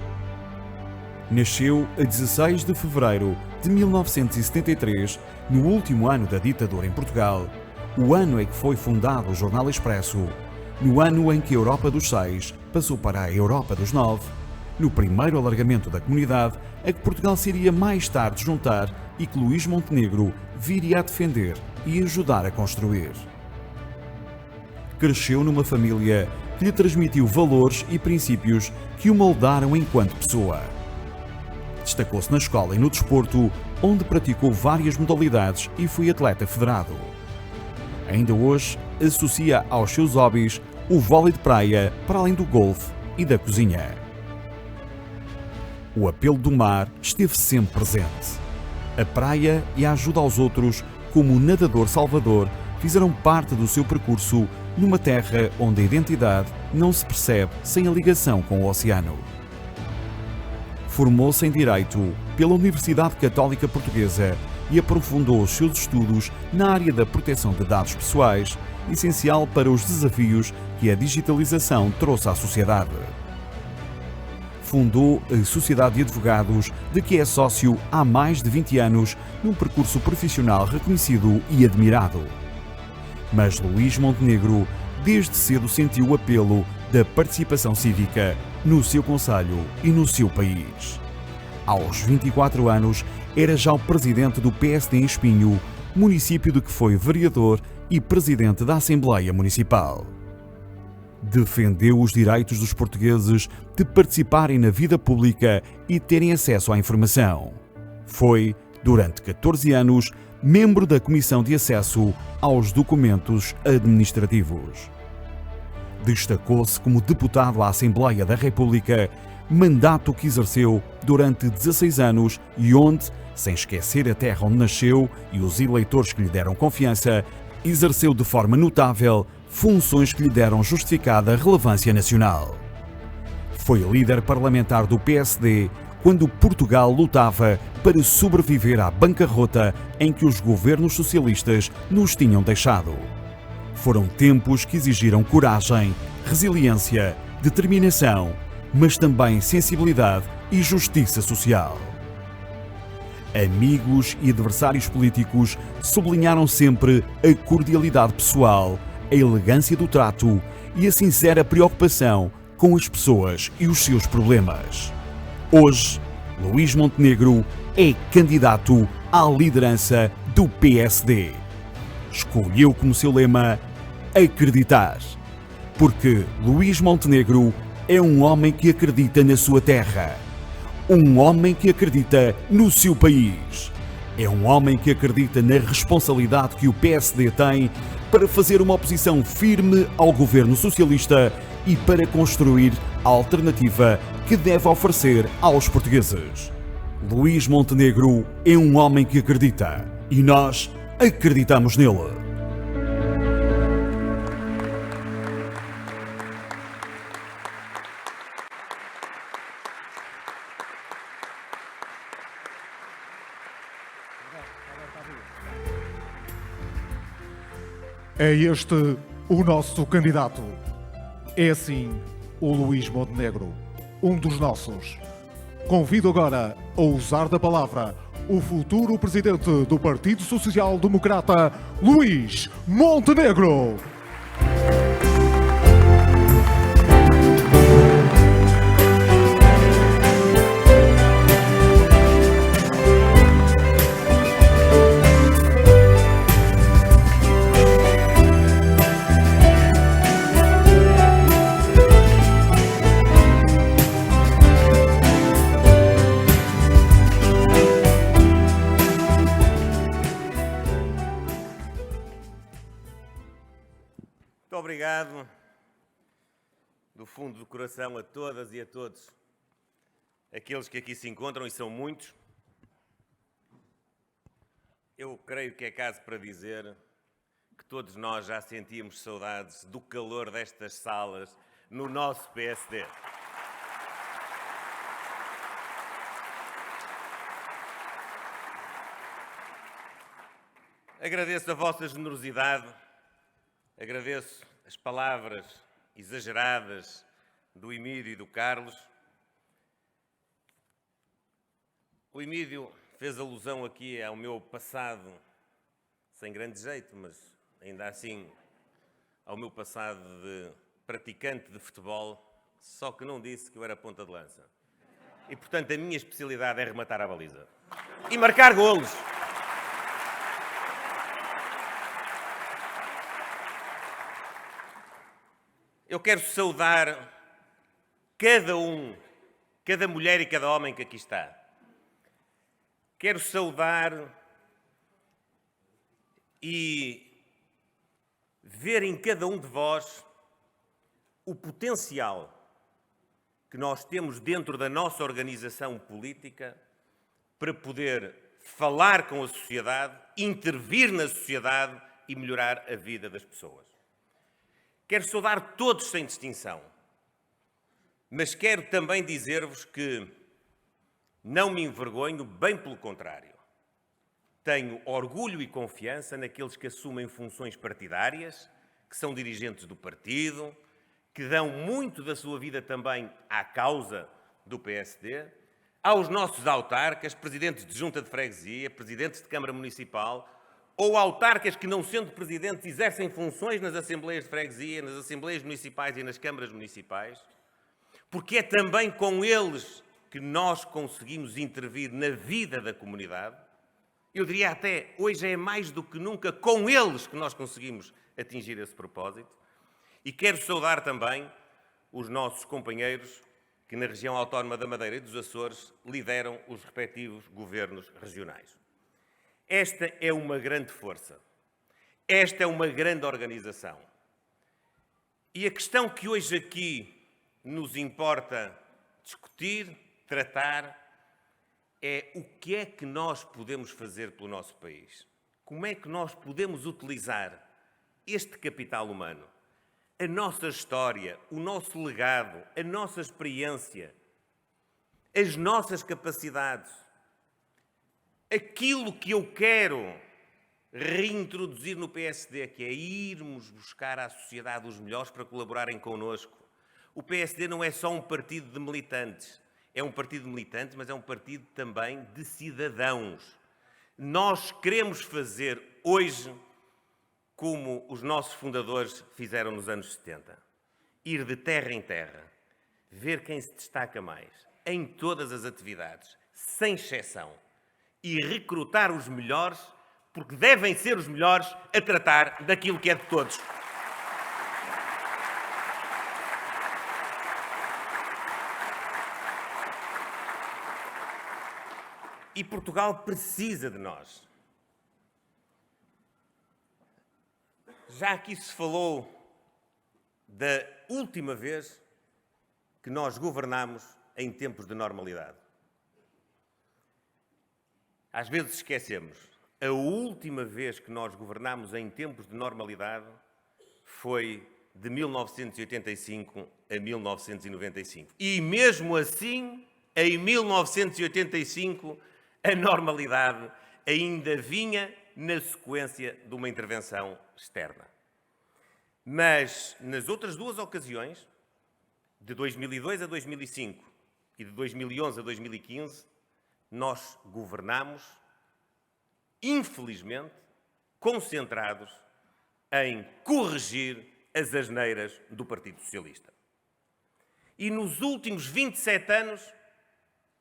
Nasceu a 16 de fevereiro de 1973, no último ano da ditadura em Portugal, o ano em que foi fundado o Jornal Expresso, no ano em que a Europa dos 6 passou para a Europa dos 9, no primeiro alargamento da comunidade, a que Portugal se iria mais tarde juntar e que Luís Montenegro viria a defender e ajudar a construir. Cresceu numa família que lhe transmitiu valores e princípios que o moldaram enquanto pessoa. Destacou-se na escola e no desporto, onde praticou várias modalidades e foi atleta federado. Ainda hoje, associa aos seus hobbies o vôlei de praia, para além do golfe e da cozinha. O apelo do mar esteve sempre presente. A praia e a ajuda aos outros, como o nadador Salvador, fizeram parte do seu percurso numa terra onde a identidade não se percebe sem a ligação com o oceano. Formou-se em Direito pela Universidade Católica Portuguesa e aprofundou os seus estudos na área da proteção de dados pessoais, essencial para os desafios que a digitalização trouxe à sociedade. Fundou a Sociedade de Advogados, de que é sócio há mais de 20 anos, num percurso profissional reconhecido e admirado. Mas Luís Montenegro, desde cedo sentiu o apelo da participação cívica no seu concelho e no seu país. Aos 24 anos, era já o presidente do PSD em Espinho, município de que foi vereador e presidente da Assembleia Municipal. Defendeu os direitos dos portugueses de participarem na vida pública e terem acesso à informação. Foi, durante 14 anos, membro da Comissão de Acesso aos Documentos Administrativos. Destacou-se como deputado à Assembleia da República, mandato que exerceu durante 16 anos e onde, sem esquecer a terra onde nasceu e os eleitores que lhe deram confiança, exerceu de forma notável funções que lhe deram justificada relevância nacional. Foi líder parlamentar do PSD quando Portugal lutava para sobreviver à bancarrota em que os governos socialistas nos tinham deixado. Foram tempos que exigiram coragem, resiliência, determinação, mas também sensibilidade e justiça social. Amigos e adversários políticos sublinharam sempre a cordialidade pessoal, a elegância do trato e a sincera preocupação com as pessoas e os seus problemas. Hoje, Luís Montenegro é candidato à liderança do PSD. Escolheu como seu lema acreditar, porque Luís Montenegro é um homem que acredita na sua terra, um homem que acredita no seu país, é um homem que acredita na responsabilidade que o PSD tem para fazer uma oposição firme ao governo socialista e para construir a alternativa que deve oferecer aos portugueses. Luís Montenegro é um homem que acredita e nós acreditamos nele. É este o nosso candidato. É sim o Luís Montenegro, um dos nossos. Convido agora a usar da palavra o futuro presidente do Partido Social Democrata, Luís Montenegro. Muito obrigado, do fundo do coração, a todas e a todos aqueles que aqui se encontram, e são muitos. Eu creio que é caso para dizer que todos nós já sentíamos saudades do calor destas salas no nosso PSD. Agradeço a vossa generosidade. Agradeço as palavras exageradas do Emílio e do Carlos. O Emílio fez alusão aqui ao meu passado, sem grande jeito, mas ainda assim ao meu passado de praticante de futebol, só que não disse que eu era ponta de lança. E, portanto, a minha especialidade é rematar a baliza e marcar golos. Eu quero saudar cada mulher e cada homem que aqui está. Quero saudar e ver em cada um de vós o potencial que nós temos dentro da nossa organização política para poder falar com a sociedade, intervir na sociedade e melhorar a vida das pessoas. Quero saudar todos sem distinção, mas quero também dizer-vos que não me envergonho, bem pelo contrário. Tenho orgulho e confiança naqueles que assumem funções partidárias, que são dirigentes do partido, que dão muito da sua vida também à causa do PSD, aos nossos autarcas, presidentes de junta de freguesia, presidentes de Câmara Municipal, ou autarcas que, não sendo presidentes, exercem funções nas assembleias de freguesia, nas assembleias municipais e nas câmaras municipais, porque é também com eles que nós conseguimos intervir na vida da comunidade. Eu diria até, hoje é mais do que nunca com eles que nós conseguimos atingir esse propósito. E quero saudar também os nossos companheiros que na região autónoma da Madeira e dos Açores lideram os respectivos governos regionais. Esta é uma grande força. Esta é uma grande organização. E a questão que hoje aqui nos importa discutir, tratar, é o que é que nós podemos fazer pelo nosso país. Como é que nós podemos utilizar este capital humano, a nossa história, o nosso legado, a nossa experiência, as nossas capacidades, aquilo que eu quero reintroduzir no PSD, que é irmos buscar à sociedade os melhores para colaborarem connosco. O PSD não é só um partido de militantes. É um partido de militantes, mas é um partido também de cidadãos. Nós queremos fazer hoje como os nossos fundadores fizeram nos anos 70. Ir de terra em terra, ver quem se destaca mais, em todas as atividades, sem exceção, e recrutar os melhores, porque devem ser os melhores a tratar daquilo que é de todos. E Portugal precisa de nós. Já aqui se falou da última vez que nós governámos em tempos de normalidade. Às vezes esquecemos. A última vez que nós governámos em tempos de normalidade foi de 1985 a 1995. E mesmo assim, em 1985, a normalidade ainda vinha na sequência de uma intervenção externa. Mas nas outras duas ocasiões, de 2002 a 2005 e de 2011 a 2015, nós governámos, infelizmente, concentrados em corrigir as asneiras do Partido Socialista. E nos últimos 27 anos,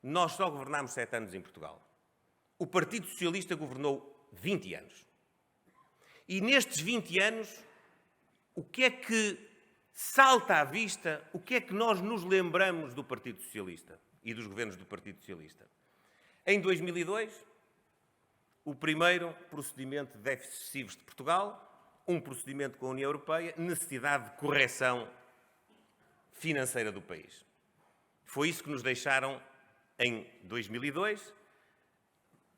nós só governámos 7 anos em Portugal. O Partido Socialista governou 20 anos. E nestes 20 anos, o que é que salta à vista, o que é que nós nos lembramos do Partido Socialista e dos governos do Partido Socialista? Em 2002, o primeiro procedimento de déficits excessivos de Portugal, um procedimento com a União Europeia, necessidade de correção financeira do país. Foi isso que nos deixaram em 2002,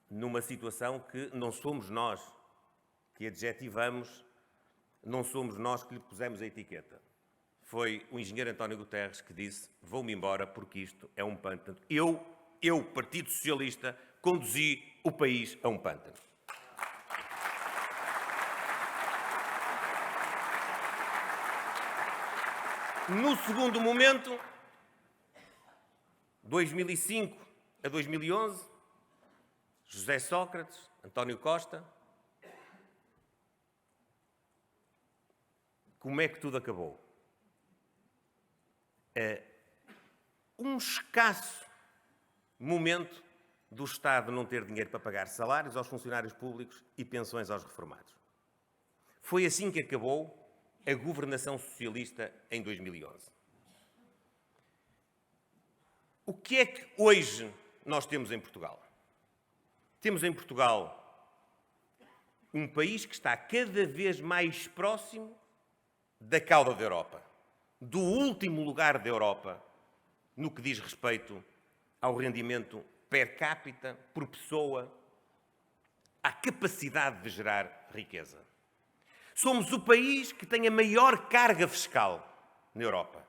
numa situação que não somos nós que adjetivamos, não somos nós que lhe pusemos a etiqueta. Foi o engenheiro António Guterres que disse: vou-me embora porque isto é um pântano. Eu, Partido Socialista, conduzi o país a um pântano. No segundo momento, 2005 a 2011, José Sócrates, António Costa. Como é que tudo acabou? Um escasso momento do Estado não ter dinheiro para pagar salários aos funcionários públicos e pensões aos reformados. Foi assim que acabou a governação socialista em 2011. O que é que hoje nós temos em Portugal? Temos em Portugal um país que está cada vez mais próximo da cauda da Europa, do último lugar da Europa no que diz respeito ao rendimento per capita, por pessoa, à capacidade de gerar riqueza. Somos o país que tem a maior carga fiscal na Europa.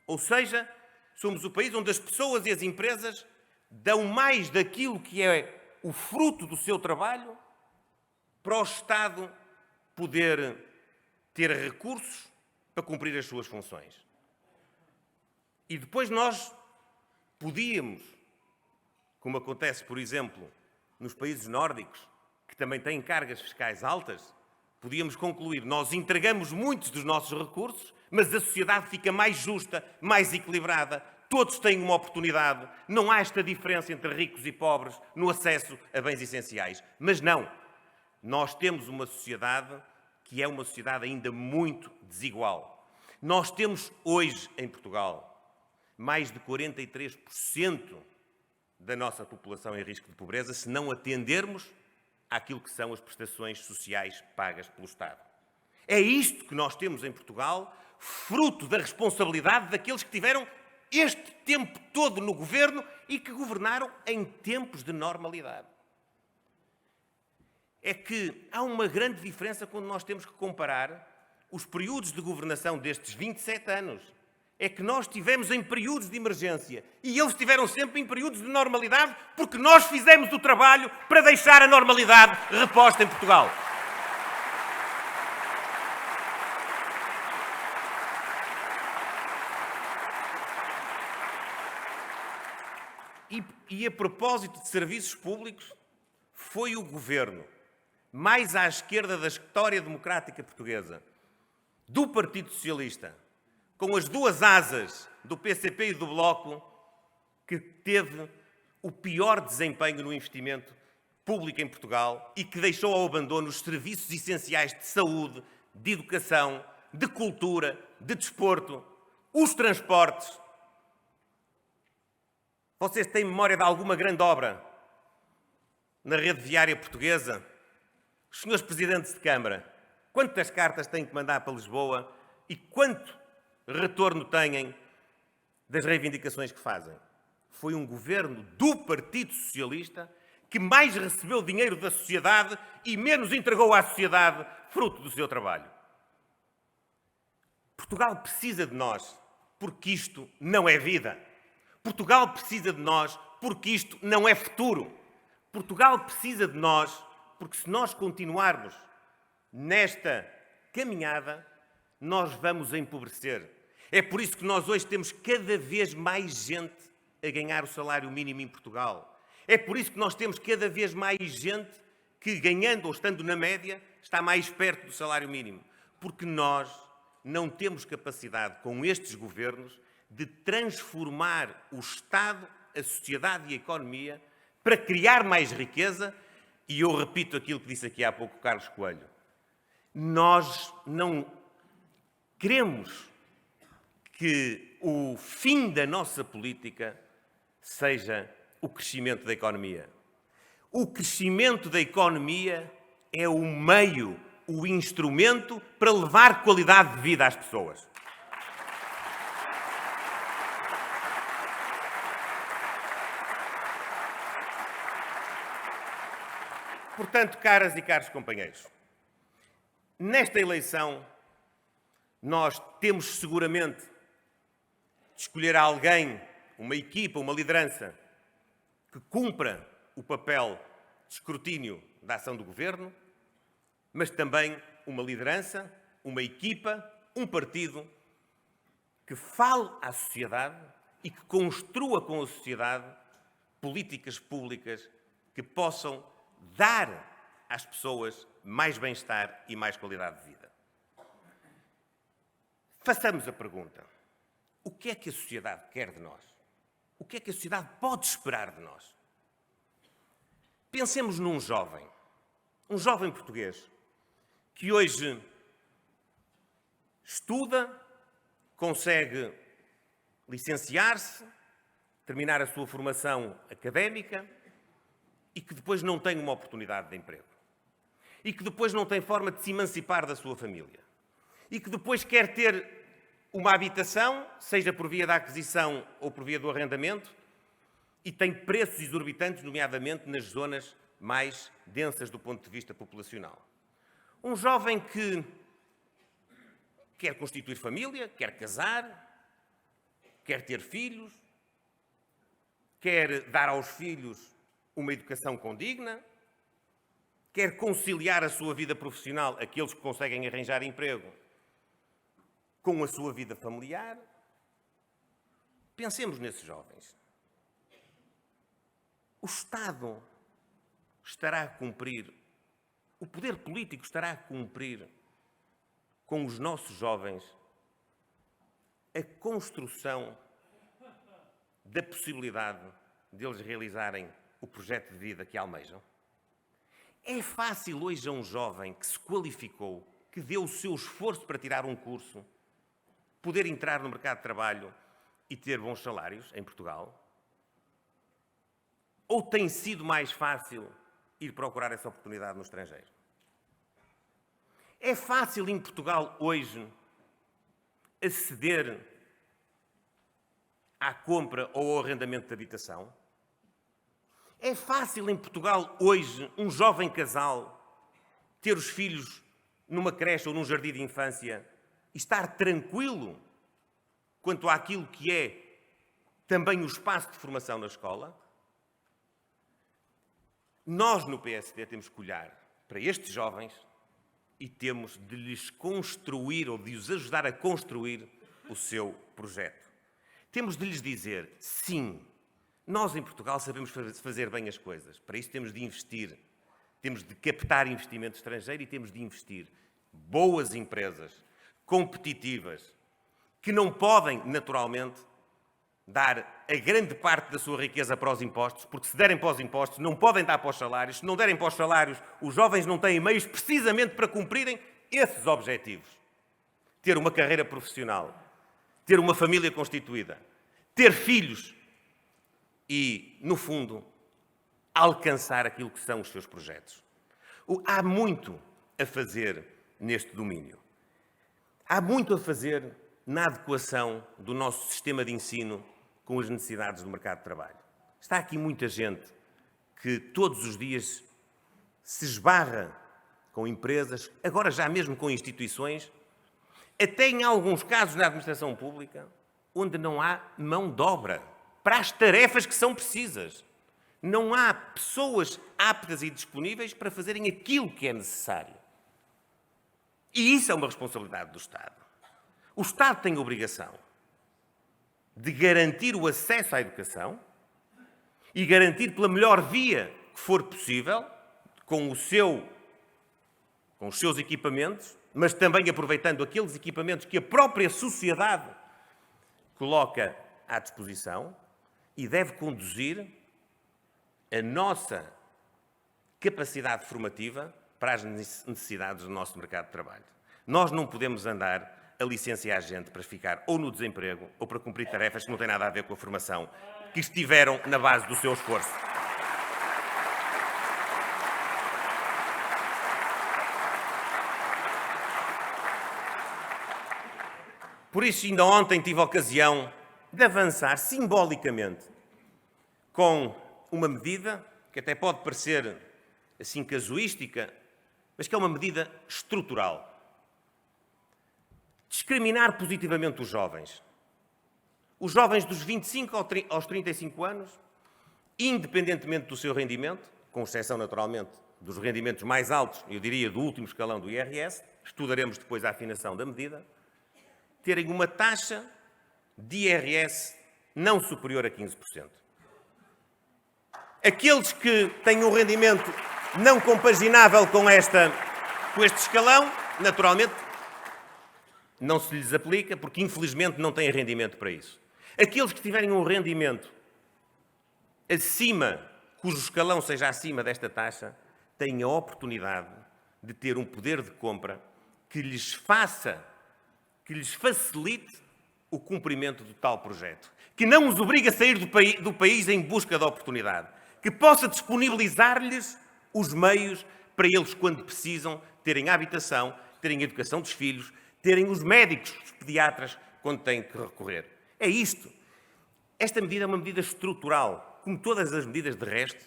Ou seja, somos o país onde as pessoas e as empresas dão mais daquilo que é o fruto do seu trabalho para o Estado poder ter recursos para cumprir as suas funções. E depois nós podíamos, como acontece, por exemplo, nos países nórdicos, que também têm cargas fiscais altas, podíamos concluir: nós entregamos muitos dos nossos recursos, mas a sociedade fica mais justa, mais equilibrada, todos têm uma oportunidade, não há esta diferença entre ricos e pobres no acesso a bens essenciais. Mas não, nós temos uma sociedade que é uma sociedade ainda muito desigual. Nós temos hoje em Portugal mais de 43% da nossa população em risco de pobreza, se não atendermos àquilo que são as prestações sociais pagas pelo Estado. É isto que nós temos em Portugal fruto da responsabilidade daqueles que tiveram este tempo todo no governo e que governaram em tempos de normalidade. É que há uma grande diferença quando nós temos que comparar os períodos de governação destes 27 anos. É que nós estivemos em períodos de emergência e eles estiveram sempre em períodos de normalidade porque nós fizemos o trabalho para deixar a normalidade reposta em Portugal. E a propósito de serviços públicos, foi o governo mais à esquerda da história democrática portuguesa, do Partido Socialista, com as duas asas do PCP e do Bloco, que teve o pior desempenho no investimento público em Portugal e que deixou ao abandono os serviços essenciais de saúde, de educação, de cultura, de desporto, os transportes. Vocês têm memória de alguma grande obra na rede viária portuguesa? Os senhores presidentes de Câmara, quantas cartas têm que mandar para Lisboa e quanto retorno têm das reivindicações que fazem? Foi um governo do Partido Socialista que mais recebeu dinheiro da sociedade e menos entregou à sociedade fruto do seu trabalho. Portugal precisa de nós porque isto não é vida. Portugal precisa de nós porque isto não é futuro. Portugal precisa de nós porque se nós continuarmos nesta caminhada, nós vamos empobrecer. É por isso que nós hoje temos cada vez mais gente a ganhar o salário mínimo em Portugal. É por isso que nós temos cada vez mais gente que, ganhando ou estando na média, está mais perto do salário mínimo. Porque nós não temos capacidade, com estes governos, de transformar o Estado, a sociedade e a economia para criar mais riqueza. E eu repito aquilo que disse aqui há pouco o Carlos Coelho. Nós não queremos que o fim da nossa política seja o crescimento da economia. O crescimento da economia é o meio, o instrumento para levar qualidade de vida às pessoas. Portanto, caras e caros companheiros, nesta eleição nós temos seguramente de escolher alguém, uma equipa, uma liderança, que cumpra o papel de escrutínio da ação do governo, mas também uma liderança, uma equipa, um partido que fale à sociedade e que construa com a sociedade políticas públicas que possam dar às pessoas mais bem-estar e mais qualidade de vida. Façamos a pergunta: o que é que a sociedade quer de nós? O que é que a sociedade pode esperar de nós? Pensemos num jovem português, que hoje estuda, consegue licenciar-se, terminar a sua formação académica e que depois não tem uma oportunidade de emprego. E que depois não tem forma de se emancipar da sua família. E que depois quer ter uma habitação, seja por via da aquisição ou por via do arrendamento, e tem preços exorbitantes, nomeadamente nas zonas mais densas do ponto de vista populacional. Um jovem que quer constituir família, quer casar, quer ter filhos, quer dar aos filhos uma educação condigna, quer conciliar a sua vida profissional, aqueles que conseguem arranjar emprego, com a sua vida familiar. Pensemos nesses jovens. O Estado estará a cumprir, o poder político estará a cumprir com os nossos jovens a construção da possibilidade deles realizarem o projeto de vida que almejam? É fácil hoje a um jovem que se qualificou, que deu o seu esforço para tirar um curso, poder entrar no mercado de trabalho e ter bons salários em Portugal? Ou tem sido mais fácil ir procurar essa oportunidade no estrangeiro? É fácil em Portugal hoje aceder à compra ou ao arrendamento de habitação? É fácil em Portugal hoje um jovem casal ter os filhos numa creche ou num jardim de infância e estar tranquilo quanto àquilo que é também o espaço de formação na escola? Nós no PSD temos que olhar para estes jovens e temos de lhes construir ou de os ajudar a construir o seu projeto. Temos de lhes dizer, sim, nós em Portugal sabemos fazer bem as coisas. Para isso temos de investir. Temos de captar investimento estrangeiro e temos de investir. Boas empresas, competitivas, que não podem, naturalmente, dar a grande parte da sua riqueza para os impostos, porque se derem para os impostos, não podem dar para os salários. Se não derem para os salários, os jovens não têm meios precisamente para cumprirem esses objetivos. Ter uma carreira profissional, ter uma família constituída, ter filhos e, no fundo, alcançar aquilo que são os seus projetos. Há muito a fazer neste domínio. Há muito a fazer na adequação do nosso sistema de ensino com as necessidades do mercado de trabalho. Está aqui muita gente que todos os dias se esbarra com empresas, agora já mesmo com instituições, até em alguns casos na administração pública, onde não há mão de obra para as tarefas que são precisas. Não há pessoas aptas e disponíveis para fazerem aquilo que é necessário. E isso é uma responsabilidade do Estado. O Estado tem a obrigação de garantir o acesso à educação e garantir pela melhor via que for possível, com os seus equipamentos, mas também aproveitando aqueles equipamentos que a própria sociedade coloca à disposição, e deve conduzir a nossa capacidade formativa para as necessidades do nosso mercado de trabalho. Nós não podemos andar a licenciar gente para ficar ou no desemprego ou para cumprir tarefas que não têm nada a ver com a formação que estiveram na base do seu esforço. Por isso, ainda ontem tive a ocasião de avançar simbolicamente com uma medida que até pode parecer assim casuística, mas que é uma medida estrutural. Discriminar positivamente os jovens. Os jovens dos 25 aos 35 anos, independentemente do seu rendimento, com exceção naturalmente dos rendimentos mais altos, eu diria do último escalão do IRS, estudaremos depois a afinação da medida, terem uma taxa de IRS não superior a 15%. Aqueles que têm um rendimento não compaginável com este escalão, naturalmente, não se lhes aplica, porque infelizmente não têm rendimento para isso. Aqueles que tiverem um rendimento acima, cujo escalão seja acima desta taxa, têm a oportunidade de ter um poder de compra que lhes facilite o cumprimento do tal projeto, que não os obrigue a sair do país em busca da oportunidade, que possa disponibilizar-lhes os meios para eles, quando precisam, terem a habitação, terem a educação dos filhos, terem os médicos, os pediatras, quando têm que recorrer. É isto. Esta medida é uma medida estrutural, como todas as medidas de resto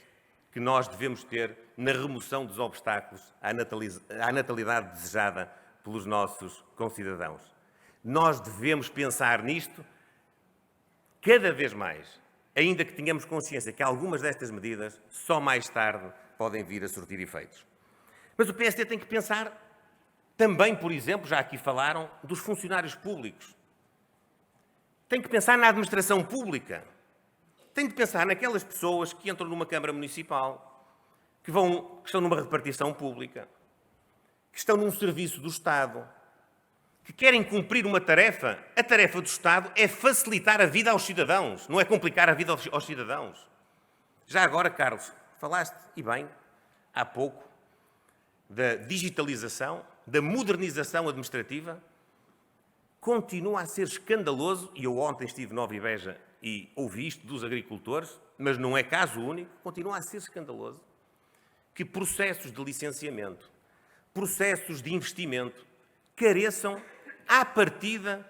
que nós devemos ter na remoção dos obstáculos à natalidade desejada pelos nossos concidadãos. Nós devemos pensar nisto cada vez mais, ainda que tenhamos consciência que algumas destas medidas só mais tarde podem vir a surtir efeitos. Mas o PSD tem que pensar também, por exemplo, já aqui falaram, dos funcionários públicos. Tem que pensar na administração pública. Tem de pensar naquelas pessoas que entram numa Câmara Municipal, que estão numa repartição pública, que estão num serviço do Estado, que querem cumprir uma tarefa. A tarefa do Estado é facilitar a vida aos cidadãos, não é complicar a vida aos cidadãos. Já agora, Carlos, falaste, e bem, há pouco, da digitalização, da modernização administrativa. Continua a ser escandaloso, e eu ontem estive em Nova Beja e ouvi isto dos agricultores, mas não é caso único, continua a ser escandaloso, que processos de licenciamento, processos de investimento, careçam, à partida,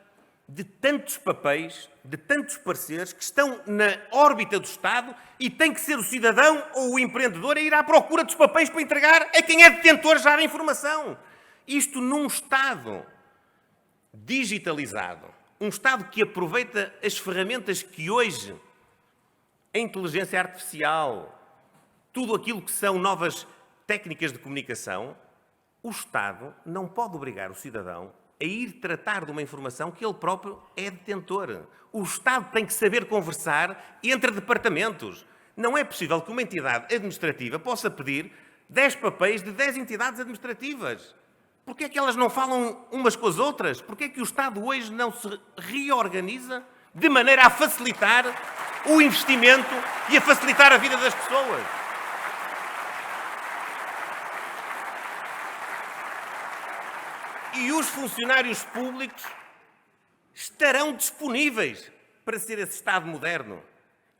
de tantos papéis, de tantos pareceres que estão na órbita do Estado e tem que ser o cidadão ou o empreendedor a ir à procura dos papéis para entregar a quem é detentor já da informação. Isto num Estado digitalizado, um Estado que aproveita as ferramentas que hoje a inteligência artificial, tudo aquilo que são novas técnicas de comunicação, o Estado não pode obrigar o cidadão a ir tratar de uma informação que ele próprio é detentor. O Estado tem que saber conversar entre departamentos. Não é possível que uma entidade administrativa possa pedir 10 papéis de 10 entidades administrativas. Porquê é que elas não falam umas com as outras? Porquê é que o Estado hoje não se reorganiza de maneira a facilitar o investimento e a facilitar a vida das pessoas? E os funcionários públicos estarão disponíveis para ser esse Estado moderno.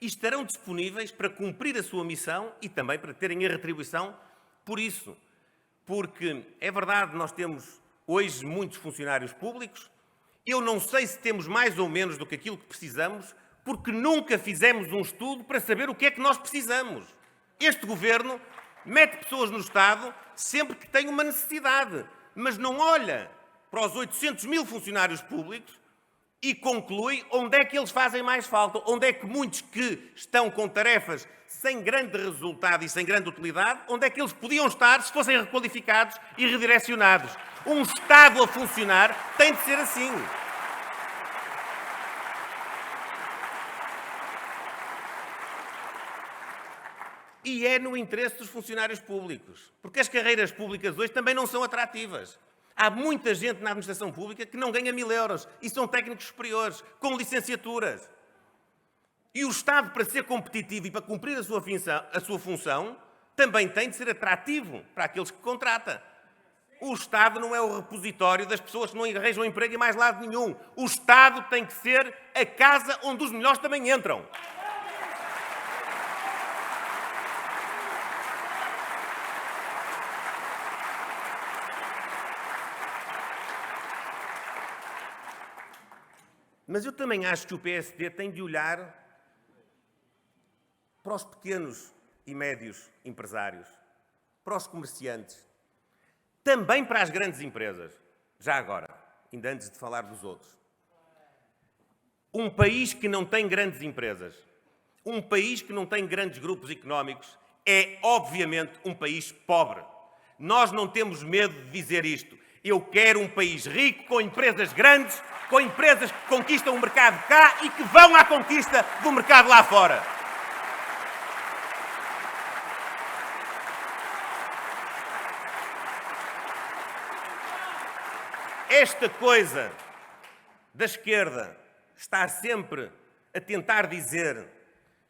E estarão disponíveis para cumprir a sua missão e também para terem a retribuição por isso. Porque é verdade, nós temos hoje muitos funcionários públicos. Eu não sei se temos mais ou menos do que aquilo que precisamos, porque nunca fizemos um estudo para saber o que é que nós precisamos. Este governo mete pessoas no Estado sempre que tem uma necessidade, mas não olha para os 800 mil funcionários públicos e conclui onde é que eles fazem mais falta, onde é que muitos que estão com tarefas sem grande resultado e sem grande utilidade, onde é que eles podiam estar se fossem requalificados e redirecionados. Um Estado a funcionar tem de ser assim. E é no interesse dos funcionários públicos, porque as carreiras públicas hoje também não são atrativas. Há muita gente na administração pública que não ganha 1000 euros e são técnicos superiores, com licenciaturas. E o Estado, para ser competitivo e para cumprir a sua função, também tem de ser atrativo para aqueles que contrata. O Estado não é o repositório das pessoas que não arranjam emprego em mais lado nenhum. O Estado tem que ser a casa onde os melhores também entram. Mas eu também acho que o PSD tem de olhar para os pequenos e médios empresários, para os comerciantes, também para as grandes empresas. Já agora, ainda antes de falar dos outros. Um país que não tem grandes empresas, um país que não tem grandes grupos económicos, é obviamente um país pobre. Nós não temos medo de dizer isto. Eu quero um país rico, com empresas grandes, com empresas que conquistam o mercado cá e que vão à conquista do mercado lá fora. Esta coisa da esquerda estar sempre a tentar dizer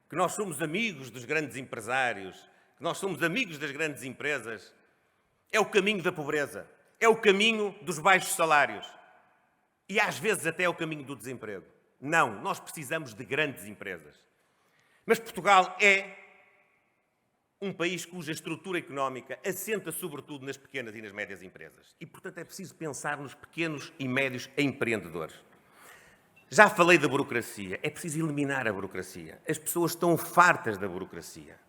que nós somos amigos dos grandes empresários, que nós somos amigos das grandes empresas, é o caminho da pobreza, é o caminho dos baixos salários e às vezes até é o caminho do desemprego. Não, nós precisamos de grandes empresas. Mas Portugal é um país cuja estrutura económica assenta sobretudo nas pequenas e nas médias empresas. E, portanto, é preciso pensar nos pequenos e médios empreendedores. Já falei da burocracia. É preciso eliminar a burocracia. As pessoas estão fartas da burocracia.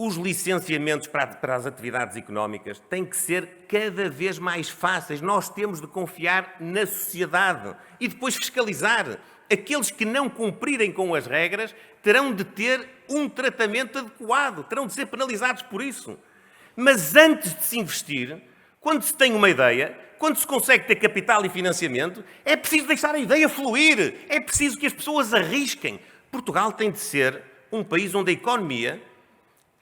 Os licenciamentos para as atividades económicas têm que ser cada vez mais fáceis. Nós temos de confiar na sociedade e depois fiscalizar. Aqueles que não cumprirem com as regras terão de ter um tratamento adequado, terão de ser penalizados por isso. Mas antes de se investir, quando se tem uma ideia, quando se consegue ter capital e financiamento, é preciso deixar a ideia fluir, é preciso que as pessoas arrisquem. Portugal tem de ser um país onde a economia,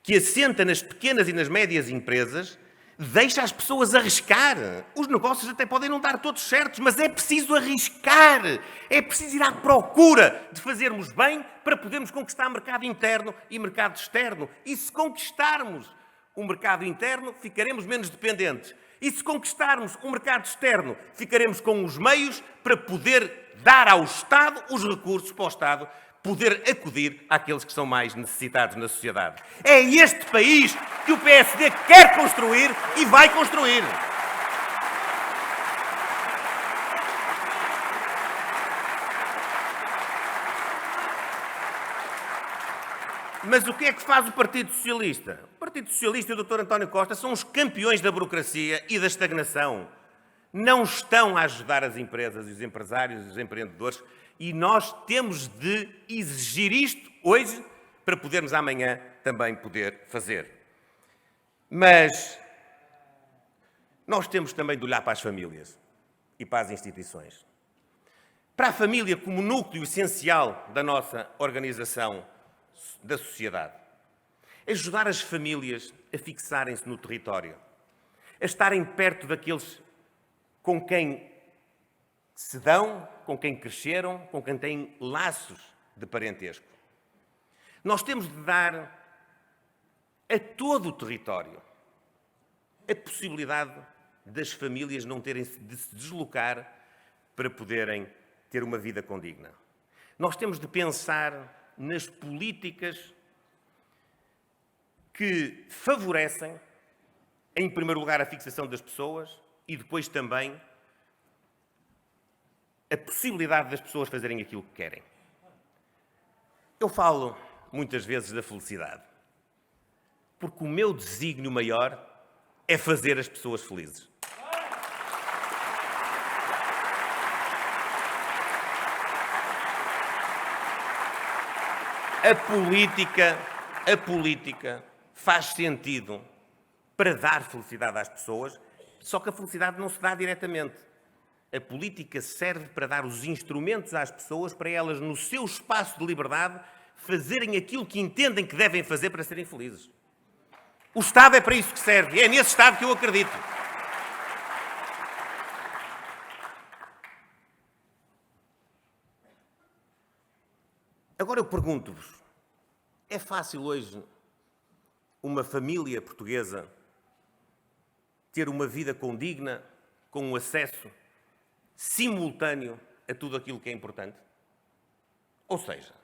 que assenta nas pequenas e nas médias empresas, deixa as pessoas arriscar. Os negócios até podem não dar todos certos, mas é preciso arriscar. É preciso ir à procura de fazermos bem para podermos conquistar mercado interno e mercado externo. E se conquistarmos o mercado interno, ficaremos menos dependentes. E se conquistarmos o mercado externo, ficaremos com os meios para poder dar ao Estado os recursos para o Estado poder acudir àqueles que são mais necessitados na sociedade. É este país que o PSD quer construir e vai construir. Mas o que é que faz o Partido Socialista? O Partido Socialista e o Dr. António Costa são os campeões da burocracia e da estagnação. Não estão a ajudar as empresas, os empresários e os empreendedores, e nós temos de exigir isto hoje para podermos amanhã também poder fazer. Mas nós temos também de olhar para as famílias e para as instituições. Para a família como núcleo essencial da nossa organização da sociedade. Ajudar as famílias a fixarem-se no território, a estarem perto daqueles com quem se dão, com quem cresceram, com quem têm laços de parentesco. Nós temos de dar a todo o território a possibilidade das famílias não terem de se deslocar para poderem ter uma vida condigna. Nós temos de pensar nas políticas que favorecem, em primeiro lugar, a fixação das pessoas e depois também a possibilidade das pessoas fazerem aquilo que querem. Eu falo muitas vezes da felicidade, porque o meu desígnio maior é fazer as pessoas felizes. A política faz sentido para dar felicidade às pessoas, só que a felicidade não se dá diretamente. A política serve para dar os instrumentos às pessoas para elas, no seu espaço de liberdade, fazerem aquilo que entendem que devem fazer para serem felizes. O Estado é para isso que serve. É nesse Estado que eu acredito. Agora eu pergunto-vos, é fácil hoje uma família portuguesa ter uma vida condigna, com um acesso simultâneo a tudo aquilo que é importante? Ou seja,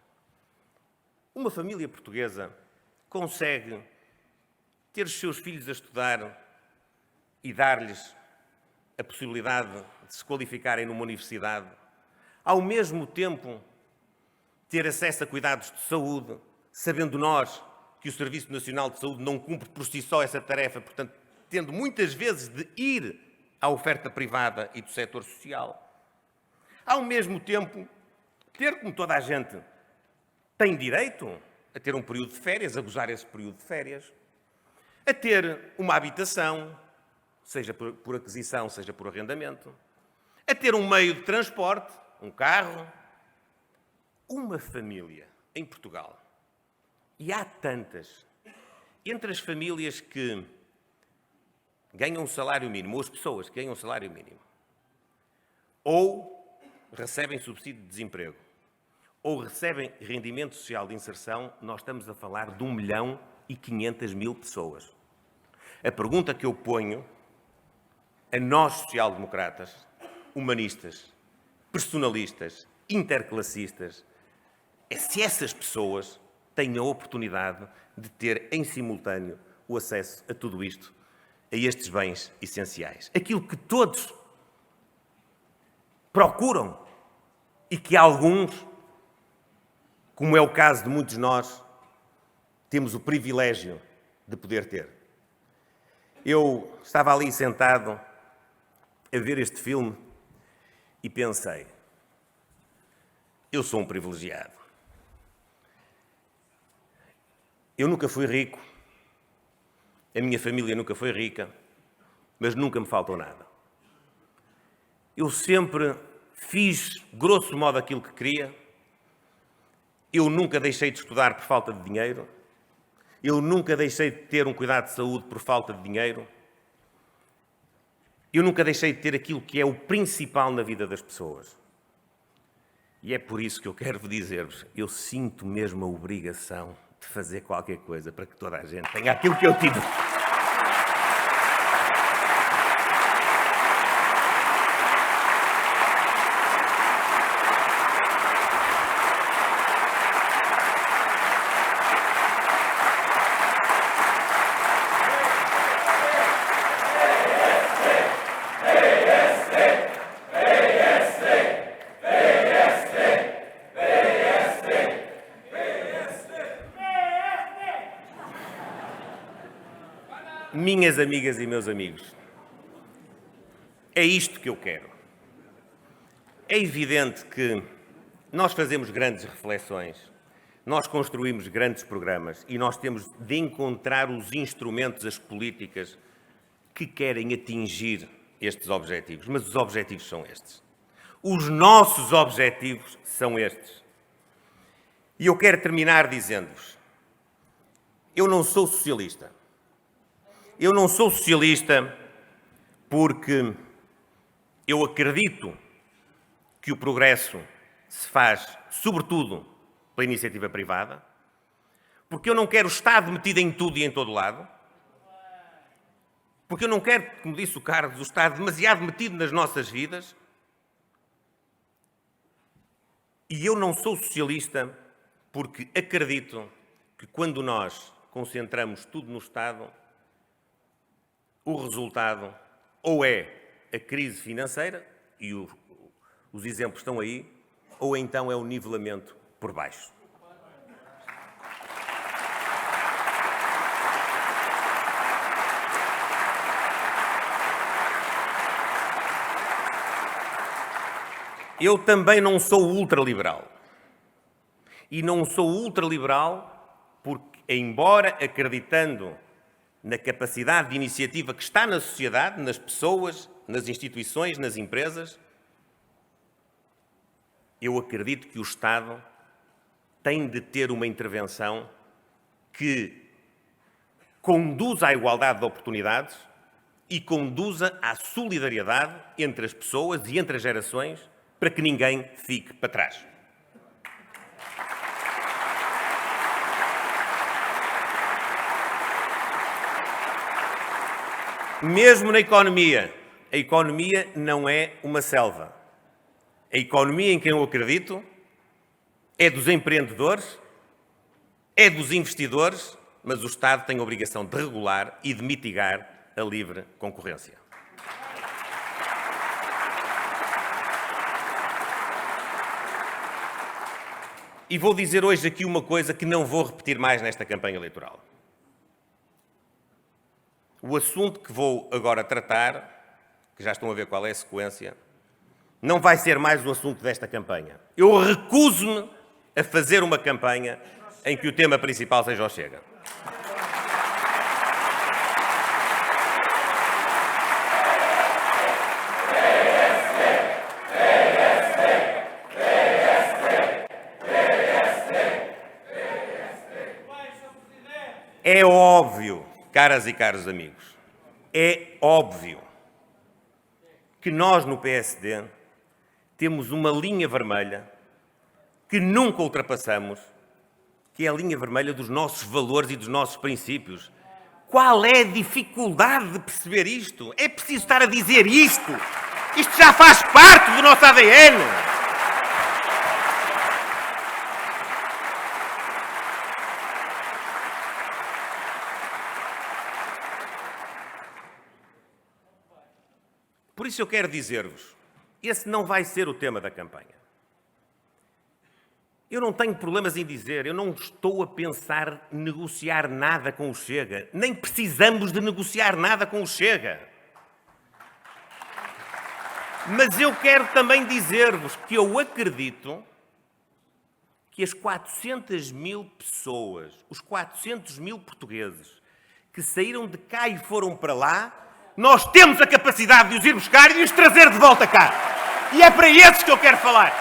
uma família portuguesa consegue ter os seus filhos a estudar e dar-lhes a possibilidade de se qualificarem numa universidade, ao mesmo tempo ter acesso a cuidados de saúde, sabendo nós que o Serviço Nacional de Saúde não cumpre por si só essa tarefa, portanto, tendo muitas vezes de ir à oferta privada e do setor social. Ao mesmo tempo, ter, como toda a gente tem direito, a ter um período de férias, a gozar esse período de férias, a ter uma habitação, seja por aquisição, seja por arrendamento, a ter um meio de transporte, um carro. Uma família em Portugal, e há tantas, entre as famílias que ganham um salário mínimo, ou as pessoas que ganham um salário mínimo, ou recebem subsídio de desemprego, ou recebem rendimento social de inserção, nós estamos a falar de 1.500.000 pessoas. A pergunta que eu ponho a nós, social-democratas, humanistas, personalistas, interclassistas, é se essas pessoas têm a oportunidade de ter em simultâneo o acesso a tudo isto, a estes bens essenciais. Aquilo que todos procuram e que alguns, como é o caso de muitos de nós, temos o privilégio de poder ter. Eu estava ali sentado a ver este filme e pensei, eu sou um privilegiado. Eu nunca fui rico, a minha família nunca foi rica, mas nunca me faltou nada. Eu sempre fiz, grosso modo, aquilo que queria. Eu nunca deixei de estudar por falta de dinheiro. Eu nunca deixei de ter um cuidado de saúde por falta de dinheiro. Eu nunca deixei de ter aquilo que é o principal na vida das pessoas. E é por isso que eu quero dizer-vos, eu sinto mesmo a obrigação de fazer qualquer coisa para que toda a gente tenha aquilo que eu tive. Minhas amigas e meus amigos, é isto que eu quero. É evidente que nós fazemos grandes reflexões, nós construímos grandes programas e nós temos de encontrar os instrumentos, as políticas que querem atingir estes objetivos. Mas os objetivos são estes. Os nossos objetivos são estes. E eu quero terminar dizendo-vos: eu não sou socialista. Eu não sou socialista porque eu acredito que o progresso se faz, sobretudo, pela iniciativa privada, porque eu não quero o Estado metido em tudo e em todo lado, porque eu não quero, como disse o Carlos, o Estado demasiado metido nas nossas vidas, e eu não sou socialista porque acredito que quando nós concentramos tudo no Estado, o resultado ou é a crise financeira, e os exemplos estão aí, ou então é o nivelamento por baixo. Eu também não sou ultraliberal. E não sou ultraliberal porque, embora acreditando na capacidade de iniciativa que está na sociedade, nas pessoas, nas instituições, nas empresas, eu acredito que o Estado tem de ter uma intervenção que conduza à igualdade de oportunidades e conduza à solidariedade entre as pessoas e entre as gerações para que ninguém fique para trás. Mesmo na economia, a economia não é uma selva. A economia em que eu acredito é dos empreendedores, é dos investidores, mas o Estado tem a obrigação de regular e de mitigar a livre concorrência. E vou dizer hoje aqui uma coisa que não vou repetir mais nesta campanha eleitoral. O assunto que vou agora tratar, que já estão a ver qual é a sequência, não vai ser mais um assunto desta campanha. Eu recuso-me a fazer uma campanha em que o tema principal seja o Chega. É óbvio, caras e caros amigos, é óbvio que nós no PSD temos uma linha vermelha que nunca ultrapassamos, que é a linha vermelha dos nossos valores e dos nossos princípios. Qual é a dificuldade de perceber isto? É preciso estar a dizer isto. Isto já faz parte do nosso ADN. Por isso eu quero dizer-vos, esse não vai ser o tema da campanha. Eu não tenho problemas em dizer, eu não estou a pensar negociar nada com o Chega. Nem precisamos de negociar nada com o Chega. Mas eu quero também dizer-vos que eu acredito que as 400 mil pessoas, os 400 mil portugueses que saíram de cá e foram para lá, nós temos a capacidade de os ir buscar e de os trazer de volta cá. E é para esses que eu quero falar.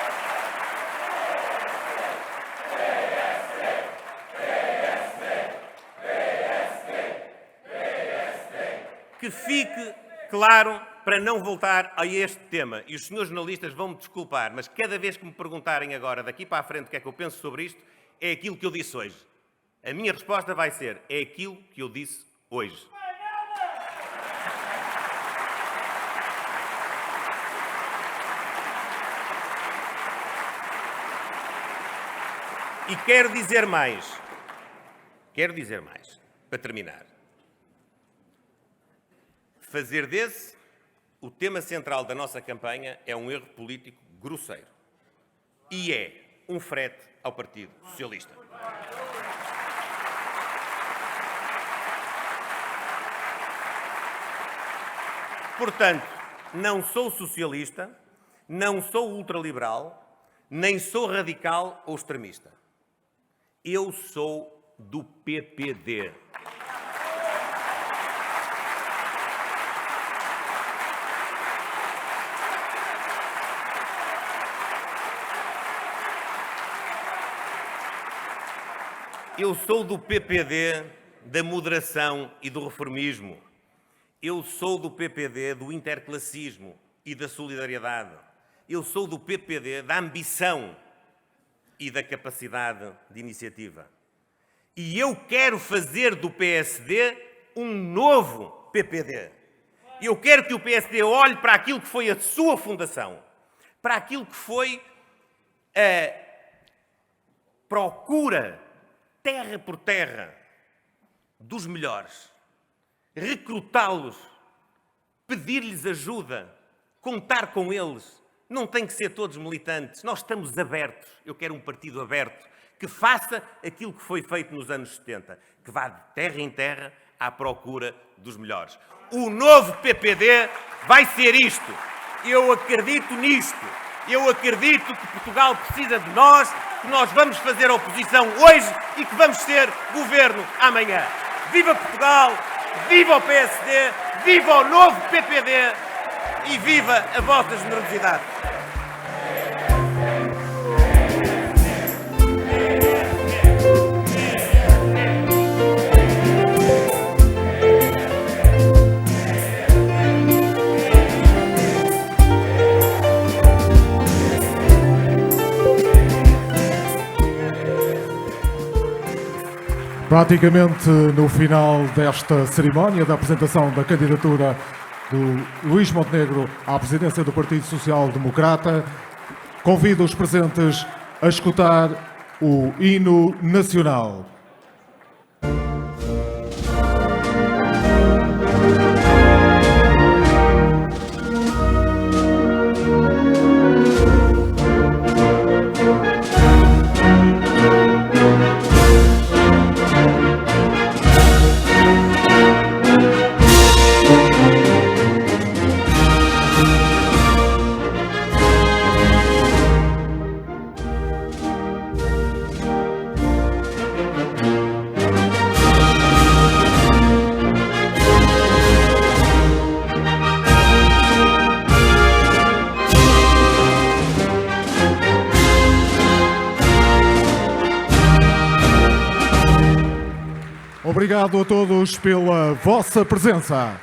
Que fique claro, para não voltar a este tema, e os senhores jornalistas vão-me desculpar, mas cada vez que me perguntarem agora, daqui para a frente, o que é que eu penso sobre isto, é aquilo que eu disse hoje. A minha resposta vai ser, é aquilo que eu disse hoje. E quero dizer mais, para terminar. Fazer desse o tema central da nossa campanha é um erro político grosseiro. E é um frete ao Partido Socialista. Portanto, não sou socialista, não sou ultraliberal, nem sou radical ou extremista. Eu sou do PPD. Eu sou do PPD da moderação e do reformismo. Eu sou do PPD do interclassismo e da solidariedade. Eu sou do PPD da ambição e da capacidade de iniciativa. E eu quero fazer do PSD um novo PPD. Eu quero que o PSD olhe para aquilo que foi a sua fundação, para aquilo que foi a procura, terra por terra, dos melhores, recrutá-los, pedir-lhes ajuda, contar com eles. Não tem que ser todos militantes, nós estamos abertos. Eu quero um partido aberto, que faça aquilo que foi feito nos anos 70, que vá de terra em terra à procura dos melhores. O novo PPD vai ser isto. Eu acredito nisto. Eu acredito que Portugal precisa de nós, que nós vamos fazer oposição hoje e que vamos ser governo amanhã. Viva Portugal, viva o PSD, viva o novo PPD e viva a vossa generosidade. Praticamente no final desta cerimónia da apresentação da candidatura do Luís Montenegro à presidência do Partido Social Democrata, convido os presentes a escutar o hino nacional. Obrigado a todos pela vossa presença.